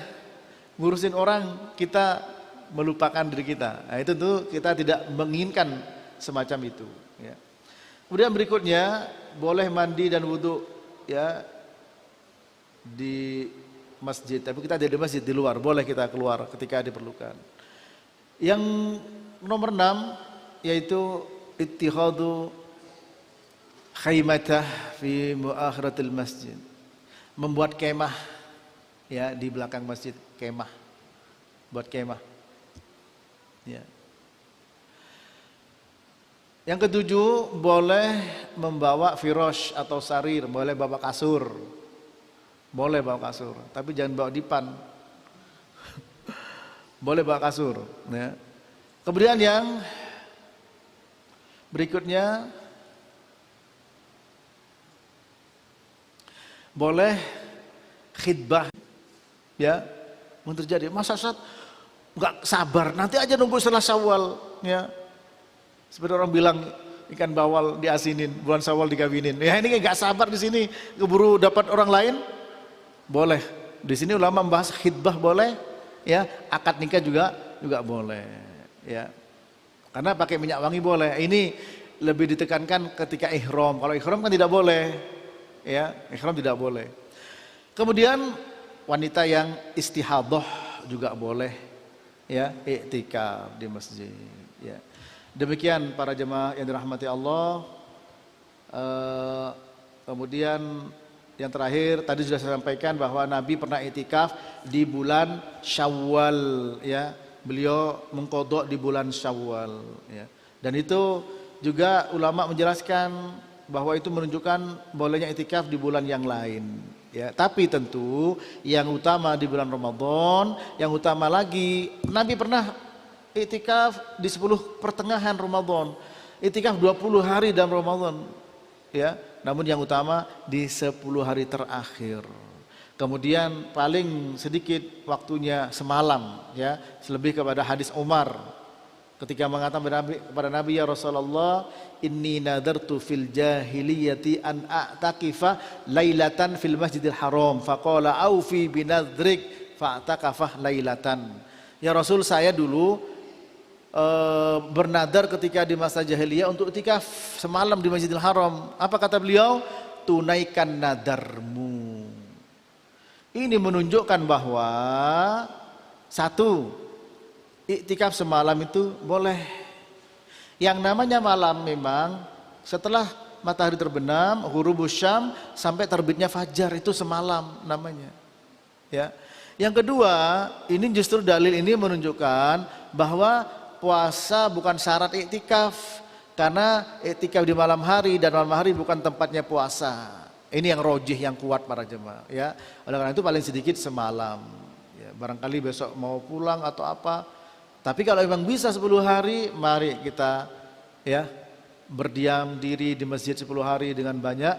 ngurusin orang, kita melupakan diri kita. Nah, itu tuh kita tidak menginginkan semacam itu, ya. Kemudian berikutnya, boleh mandi dan wudhu, ya, di masjid. Tapi kita tidak di masjid, di luar. Boleh kita keluar ketika diperlukan. Yang nomor 6 yaitu ittihadu khaymatah fi muakhiratil masjid. Membuat kemah, ya, di belakang masjid, kemah. Buat kemah. Ya. Yang ketujuh, boleh membawa firosh atau sarir, boleh bawa kasur. Boleh bawa kasur, tapi jangan bawa dipan. Boleh bawa kasur, ya. Kemudian yang berikutnya, boleh khidbah, ya. Mungkin terjadi masa saat nggak sabar, nanti aja nunggu setelah Syawal, ya. Seperti orang bilang ikan bawal diasinin, bulan Syawal dikawinin. Ya ini nggak sabar di sini, keburu dapat orang lain. Boleh. Di sini ulama membahas khidbah boleh, ya. Akad nikah juga boleh, ya. Karena pakai minyak wangi boleh. Ini lebih ditekankan ketika ihram. Kalau ihram kan tidak boleh, ya. Ihram tidak boleh. Kemudian wanita yang istihadah juga boleh, ya, iktikaf di masjid, ya. Demikian para jemaah yang dirahmati Allah. Kemudian yang terakhir tadi sudah saya sampaikan bahwa Nabi pernah iktikaf di bulan Syawal, ya. Beliau mengqadha di bulan Syawal, ya. Dan itu juga ulama menjelaskan bahwa itu menunjukkan bolehnya iktikaf di bulan yang lain, ya. Tapi tentu yang utama di bulan Ramadan, yang utama lagi Nabi pernah iktikaf di 10 pertengahan Ramadan, iktikaf 20 hari dalam Ramadan, ya. Namun yang utama di 10 hari terakhir. Kemudian paling sedikit waktunya semalam, ya. Selebih kepada hadis Umar ketika mengatakan kepada Nabi, ya Rasulullah, inni nadartu fil jahiliyati an a'takifa lailatan fil masjidil haram, faqala aufi binadrik fa'takafah lailatan. Ya Rasul, saya dulu bernadar ketika di masa jahiliyah untuk iktikaf semalam di Masjidil Haram. Apa kata beliau? Tunaikan nadarmu. Ini menunjukkan bahwa satu, iktikaf semalam itu boleh. Yang namanya malam memang setelah matahari terbenam, ghurubus syam sampai terbitnya fajar, itu semalam namanya, ya. Yang kedua, ini justru dalil ini menunjukkan bahwa puasa bukan syarat iktikaf, karena iktikaf di malam hari dan malam hari bukan tempatnya puasa. Ini yang rojih, yang kuat para jemaah, ya. Oleh karena itu paling sedikit semalam, ya. Barangkali besok mau pulang atau apa. Tapi kalau memang bisa 10 hari, mari kita, ya, berdiam diri di masjid 10 hari dengan banyak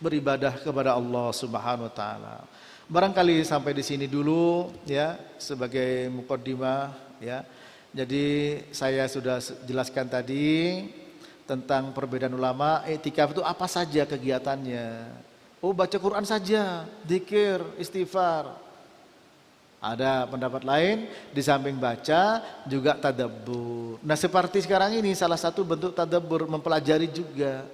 beribadah kepada Allah Subhanahu wa taala. Barangkali sampai di sini dulu, ya, sebagai muqaddimah, ya. Jadi saya sudah jelaskan tadi tentang perbedaan ulama. Iktikaf itu apa saja kegiatannya? Oh, baca Quran saja, zikir, istighfar. Ada pendapat lain, di samping baca juga tadabbur. Nah, seperti sekarang ini salah satu bentuk tadabbur, mempelajari juga.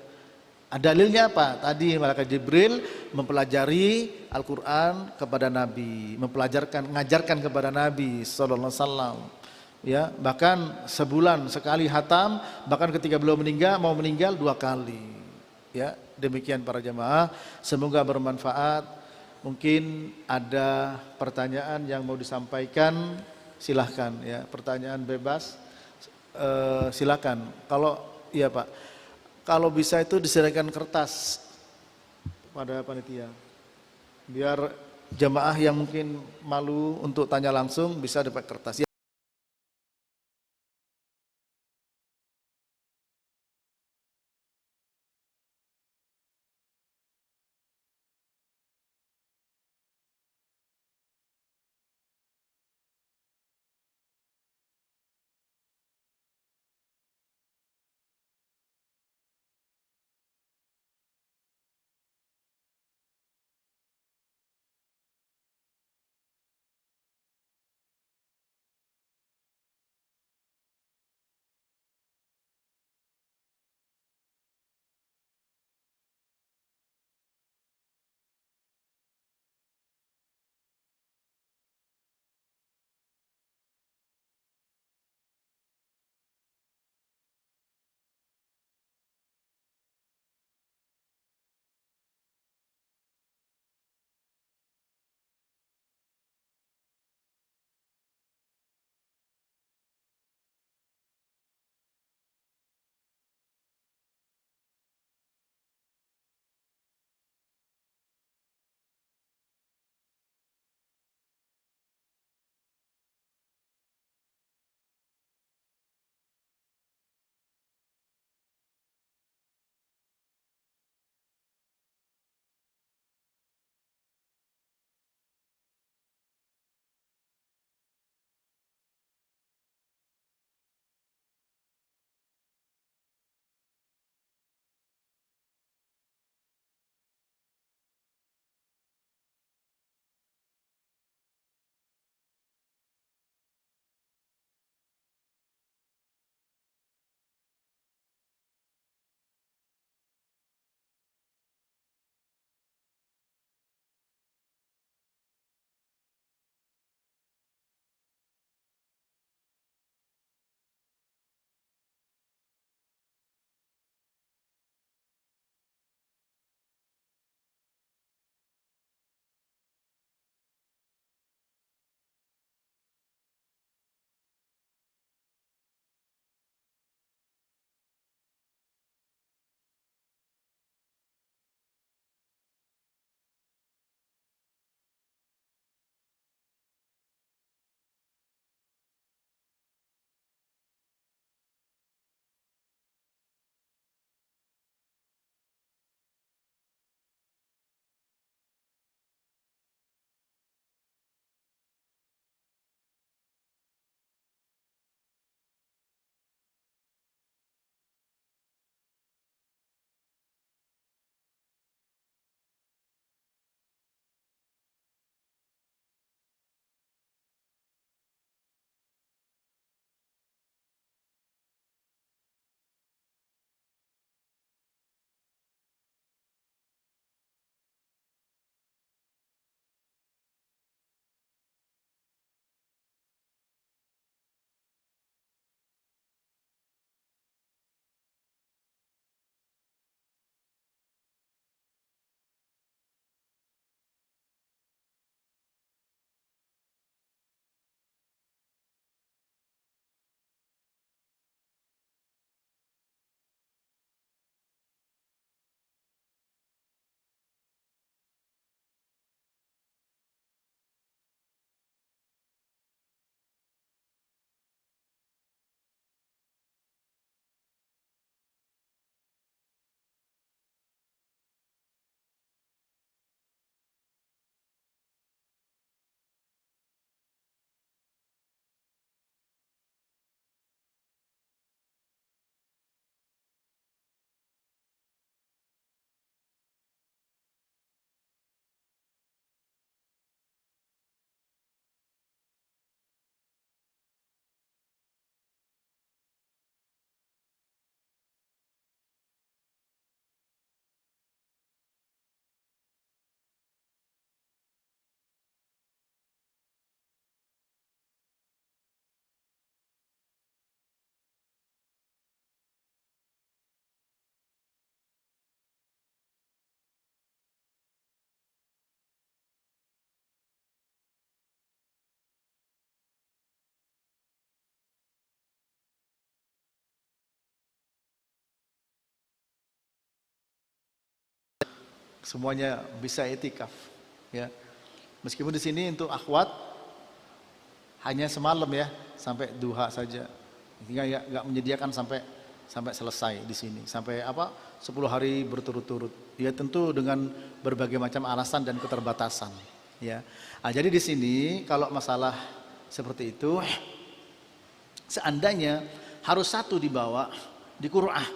Dalilnya apa? Tadi malaikat Jibril mempelajari Al-Quran kepada Nabi, mengajarkan kepada Nabi sallallahu alaihi wasallam. Ya, bahkan sebulan sekali hatam, bahkan ketika beliau mau meninggal 2 kali. Ya, demikian para jemaah, semoga bermanfaat. Mungkin ada pertanyaan yang mau disampaikan, silahkan ya. Pertanyaan bebas, silahkan. Kalau iya Pak, kalau bisa itu disediakan kertas pada panitia, biar jamaah yang mungkin malu untuk tanya langsung bisa dapat kertas. semuanya bisa itikaf. Ya, meskipun di sini untuk akhwat hanya semalam ya, sampai duha saja. Hingga ya nggak menyediakan sampai selesai di sini, sampai 10 hari berturut-turut. Ya tentu dengan berbagai macam alasan dan keterbatasan. Ya, jadi di sini kalau masalah seperti itu, seandainya harus satu dibawa di Qur'ah,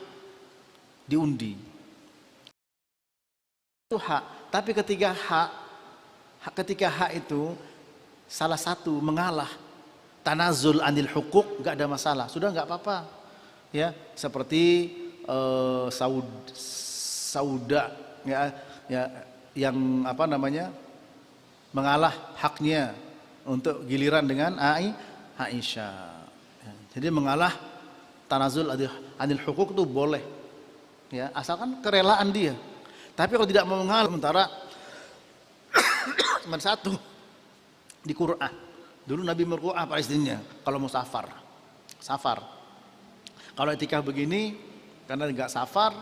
diundi. Itu hak, tapi ketika hak itu salah satu mengalah, tanazul anil hukuk, nggak ada masalah, sudah nggak apa-apa. Ya, seperti Sauda ya, yang mengalah haknya untuk giliran dengan Aisyah. Ya, jadi mengalah tanazul anil hukuk itu boleh, ya, asalkan kerelaan dia. Tapi kalau tidak mau mengalah, sementara cuma satu di Qur'an. Dulu Nabi berqur'ah Palestina kalau mau safar. Kalau etikah begini karena enggak safar,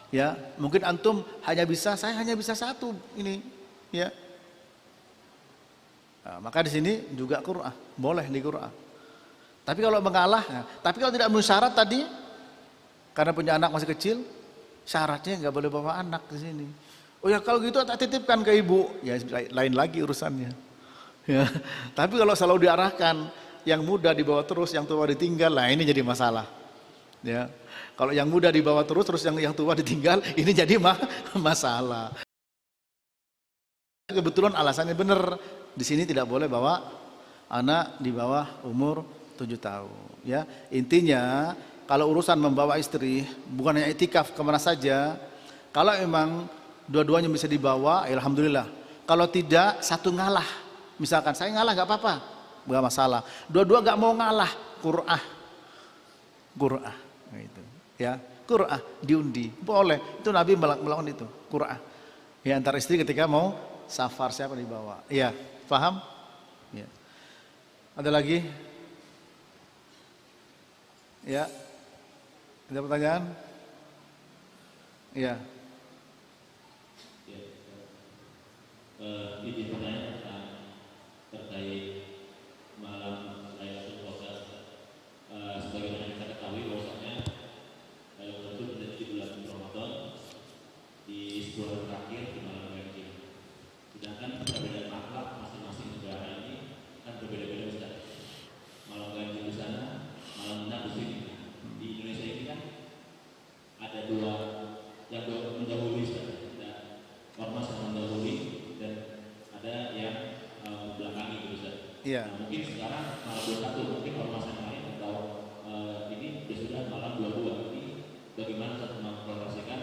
ya mungkin antum saya hanya bisa satu ini, ya. Nah, maka di sini juga Qur'ah, boleh di Qur'ah. Tapi kalau mengalah, tapi kalau tidak memenuhi syarat tadi, karena punya anak masih kecil, syaratnya nggak boleh bawa anak di sini. Oh ya kalau gitu tak titipkan ke ibu, ya lain lagi urusannya. Ya. Tapi kalau selalu diarahkan, yang muda dibawa terus, yang tua ditinggal, lah ini jadi masalah. Ya. Kalau yang muda dibawa terus yang tua ditinggal, ini jadi masalah. Kebetulan alasannya benar, di sini tidak boleh bawa anak di bawah umur 7 tahun. Ya, intinya kalau urusan membawa istri, bukan hanya itikaf kemana saja. Kalau memang dua-duanya bisa dibawa, alhamdulillah. Kalau tidak, satu ngalah. Misalkan saya ngalah nggak apa-apa, nggak masalah. Dua-dua nggak mau ngalah, Qur'ah, gitu. Ya, Qur'ah diundi, boleh. Itu Nabi melakukan itu, Qur'ah. Ya antar istri ketika mau safar siapa dibawa. Iya, paham? Ya. Ada lagi? Ya. Ada pertanyaan? Iya. Ini pertanyaan terkait malam Lailatul Qadar. Sebagaimana kita ketahui bahwasanya Lailatul Qadar berada di bulan Ramadan di 10 hari terakhir di malam ganjil. Sedangkan perbedaan akhlak masing-masing negara ini kan berbeda-beda Ustaz. Malam ganjil di sana, malam genap di sini. Di Indonesia ini kan ada dua yang mendahului Ustaz. Ada ormas yang mendahului dan ada yang belakangi gitu Ustaz. Iya. Nah, mungkin sekarang malam 21, mungkin ormas yang lain atau ini sudah malam 22. Ini bagaimana Ustaz mengkorelasikan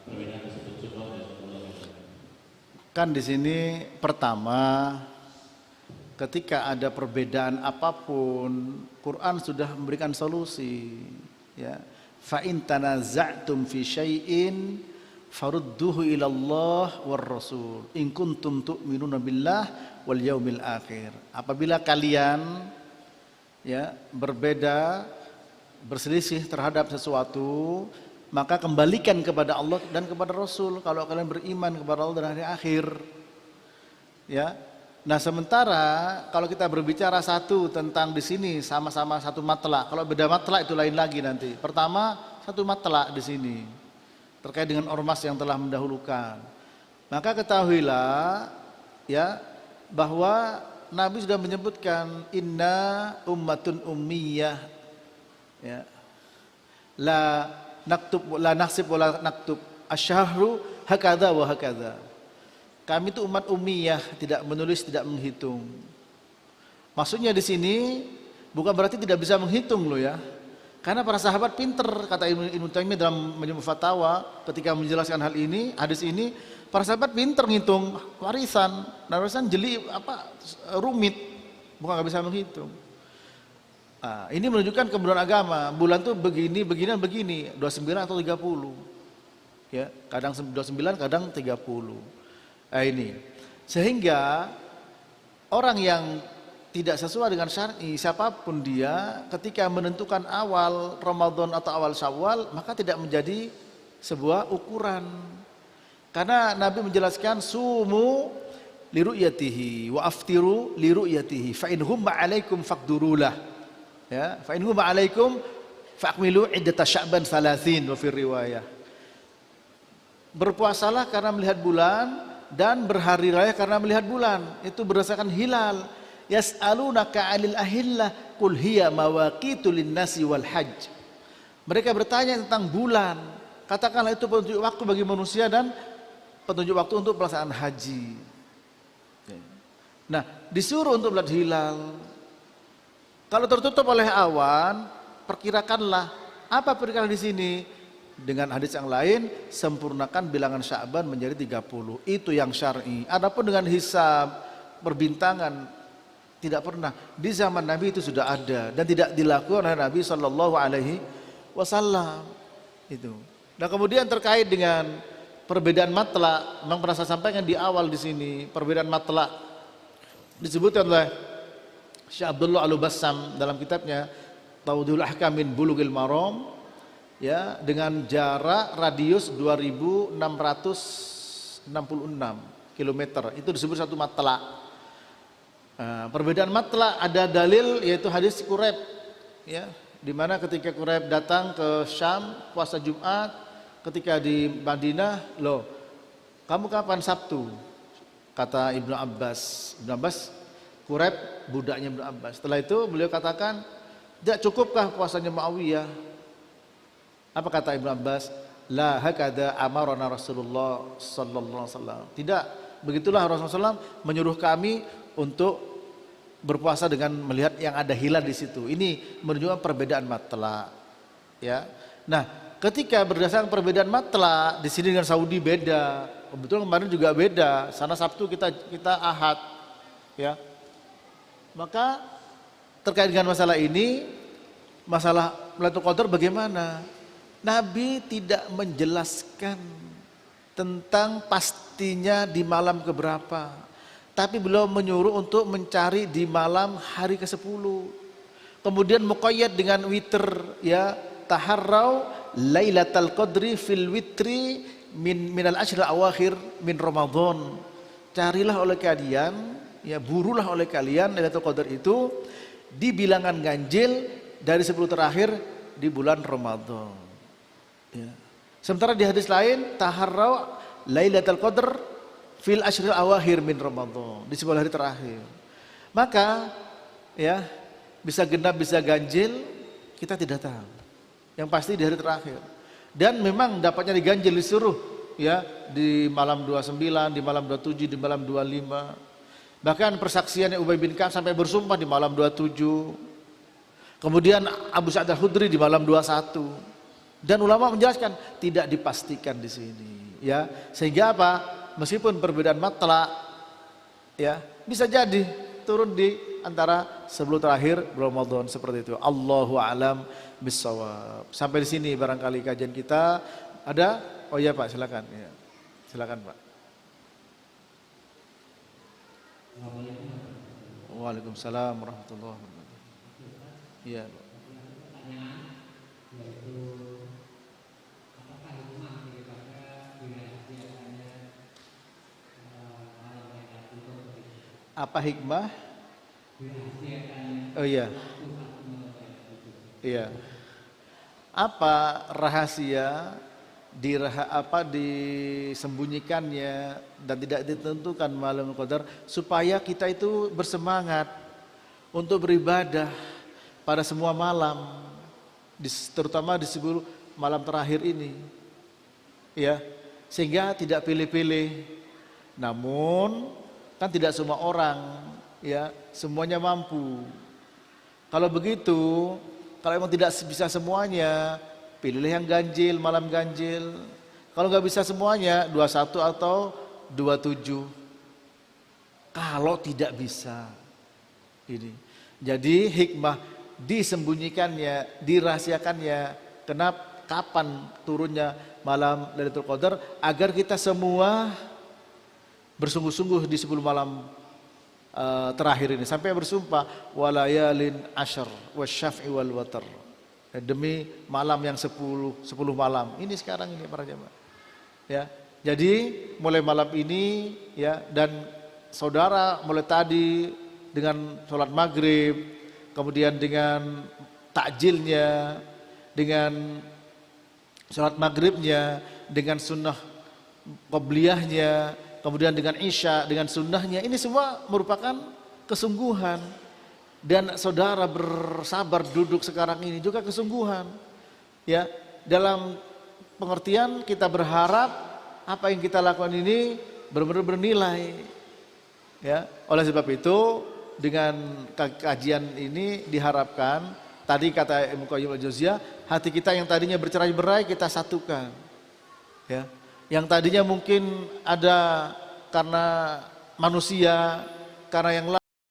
perbedaan tersebut subhan dan Kan di sini pertama, ketika ada perbedaan apapun, Quran sudah memberikan solusi. Ya, fa in tanaza'tum fi syai'in farudduhu ila Allah war Rasul in kuntum tu'minuna billah wal yaumil akhir. Apabila kalian ya berbeda, berselisih terhadap sesuatu, maka kembalikan kepada Allah dan kepada Rasul kalau kalian beriman kepada Allah dan hari akhir. Ya. Nah, sementara kalau kita berbicara satu tentang di sini sama-sama satu matlak. Kalau beda matlak itu lain lagi nanti. Pertama, satu matlak di sini terkait dengan ormas yang telah mendahulukan. Maka ketahuilah ya bahwa Nabi sudah menyebutkan inna ummatun ummiyah. Ya. La naktub la naksib wala naktub asyhru hakadha wa hakadha. Kami itu umat ummiyah, tidak menulis, tidak menghitung. Maksudnya di sini bukan berarti tidak bisa menghitung loh ya. Karena para sahabat pinter, kata Ibnu Taimiyah dalam Majmu' Fatawa ketika menjelaskan hal ini, hadis ini, para sahabat pinter ngitung warisan. Nah, warisan jeli rumit, bukan nggak bisa menghitung. Nah, ini menunjukkan kebenaran agama. Bulan tuh begini, begini, begini, 29 atau 30. Ya, kadang 29, kadang 30. Nah, ini. Sehingga orang yang tidak sesuai dengan syar'i, siapapun dia, ketika menentukan awal Ramadan atau awal Syawal, maka tidak menjadi sebuah ukuran. Karena Nabi menjelaskan sumu liru'yatihi wa aftiru liru'yatihi fa in humma 'alaikum faqdurulah. Ya, fa in humma 'alaikum fa'akmilu iddata Sya'ban 30 wa fi riwayah. Berpuasalah karena melihat bulan dan berhari raya karena melihat bulan. Itu berdasarkan hilal. Yas'alunaka 'anil ahillah qul hiya mawaqitu lin-nasi wal hajj. Mereka bertanya tentang bulan. Katakanlah itu petunjuk waktu bagi manusia dan petunjuk waktu untuk pelaksanaan haji. Nah, disuruh untuk melihat hilal. Kalau tertutup oleh awan, perkirakanlah. Apa perkiraan di sini? Dengan hadis yang lain, sempurnakan bilangan Sya'ban menjadi 30. Itu yang syar'i. Adapun dengan hisab, perbintangan, tidak pernah. Di zaman Nabi itu sudah ada dan tidak dilakukan oleh Nabi Shallallahu Alaihi Wasallam. Itu. Nah, kemudian terkait dengan perbedaan matla, memang pernah saya sampaikan di awal di sini, perbedaan matla disebutkan oleh Syekh Abdullah Al-Bassam dalam kitabnya Tawdihul Ahkam min Bulughil Maram, ya, dengan jarak radius 2666 km. Itu disebut satu matla. Perbedaan matla ada dalil yaitu hadis Quraib, ya, di mana ketika Quraib datang ke Syam puasa Jumat, ketika di Madinah, loh, kamu kapan Sabtu? Kata Ibnu Abbas. Ibnu Abbas, Quraib budaknya Ibnu Abbas. Setelah itu beliau katakan, tidak cukupkah puasanya Muawiyah? Apa kata Ibnu Abbas? La hakada amarana Rasulullah sallallahu alaihi wasallam. Tidak, begitulah Rasulullah SAW menyuruh kami untuk berpuasa dengan melihat yang ada hilal di situ. Ini menunjukkan perbedaan matla, ya. Nah, ketika berdasarkan perbedaan matla, di sini dengan Saudi beda. Kebetulan kemarin juga beda. Sana Sabtu, kita Ahad, ya. Maka terkait dengan masalah ini, masalah Lailatul Qadar bagaimana? Nabi tidak menjelaskan tentang pastinya di malam keberapa, tapi beliau menyuruh untuk mencari di malam hari ke-10. Kemudian muqayyad dengan witr, ya, taharrau lailatal qadri fil witri minal ashril awakhir min Ramadan. Carilah oleh kalian, ya, burulah oleh kalian Lailatul Qadar itu di bilangan ganjil dari 10 terakhir di bulan Ramadan, ya. Sementara di hadis lain taharrau lailatul qadar fil ashril awakhir min Ramadan, di 10 hari terakhir. Maka, ya, bisa genap bisa ganjil kita tidak tahu. Yang pasti di hari terakhir. Dan memang dapatnya diganjil disuruh, ya, di malam 29, di malam 27, di malam 25. Bahkan persaksiannya Ubay bin Ka'ab sampai bersumpah di malam 27. Kemudian Abu Sa'id Al-Khudri di malam 21. Dan ulama menjelaskan tidak dipastikan di sini, ya. Sehingga apa? Meskipun perbedaan matla, ya, bisa jadi turun di antara 10 terakhir Ramadan seperti itu. Allahu a'lam bissawab. Sampai di sini barangkali kajian kita. Ada? Oh iya Pak, silakan. Ya. Silakan Pak. Waalaikumsalam warahmatullahi wabarakatuh. Iya Pak. Apa hikmah? Oh iya. Iya. Apa rahasia disembunyikannya dan tidak ditentukan malam qadar supaya kita itu bersemangat untuk beribadah pada semua malam, terutama di 10 malam terakhir ini, ya, sehingga tidak pilih-pilih. Namun kan tidak semua orang, ya, semuanya mampu. Kalau begitu, kalau memang tidak bisa semuanya, pilihlah yang ganjil, malam ganjil. Kalau nggak bisa semuanya, 21 atau 27. Kalau tidak bisa, ini. Jadi hikmah disembunyikannya, dirahasiakannya. Kenapa? Kapan turunnya malam Lailatul Qadar? Agar kita semua bersungguh-sungguh di 10 malam terakhir ini sampai bersumpah walayalin asyr wasyaf'i wal watar, demi malam yang 10 malam ini sekarang ini para jemaah, ya, Jadi mulai malam ini ya, dan saudara mulai tadi dengan sholat maghrib, kemudian dengan takjilnya, dengan sholat maghribnya, dengan sunnah qobliyahnya, kemudian dengan isya, dengan sunnahnya, ini semua merupakan kesungguhan. Dan saudara bersabar duduk sekarang ini juga kesungguhan. Ya, dalam pengertian kita berharap apa yang kita lakukan ini benar-benar bernilai. Ya, oleh sebab itu dengan kajian ini diharapkan, tadi kata Ibnu Qayyim al-Jauziyah, hati kita yang tadinya bercerai-berai kita satukan. Ya, yang tadinya mungkin ada karena manusia, karena yang lain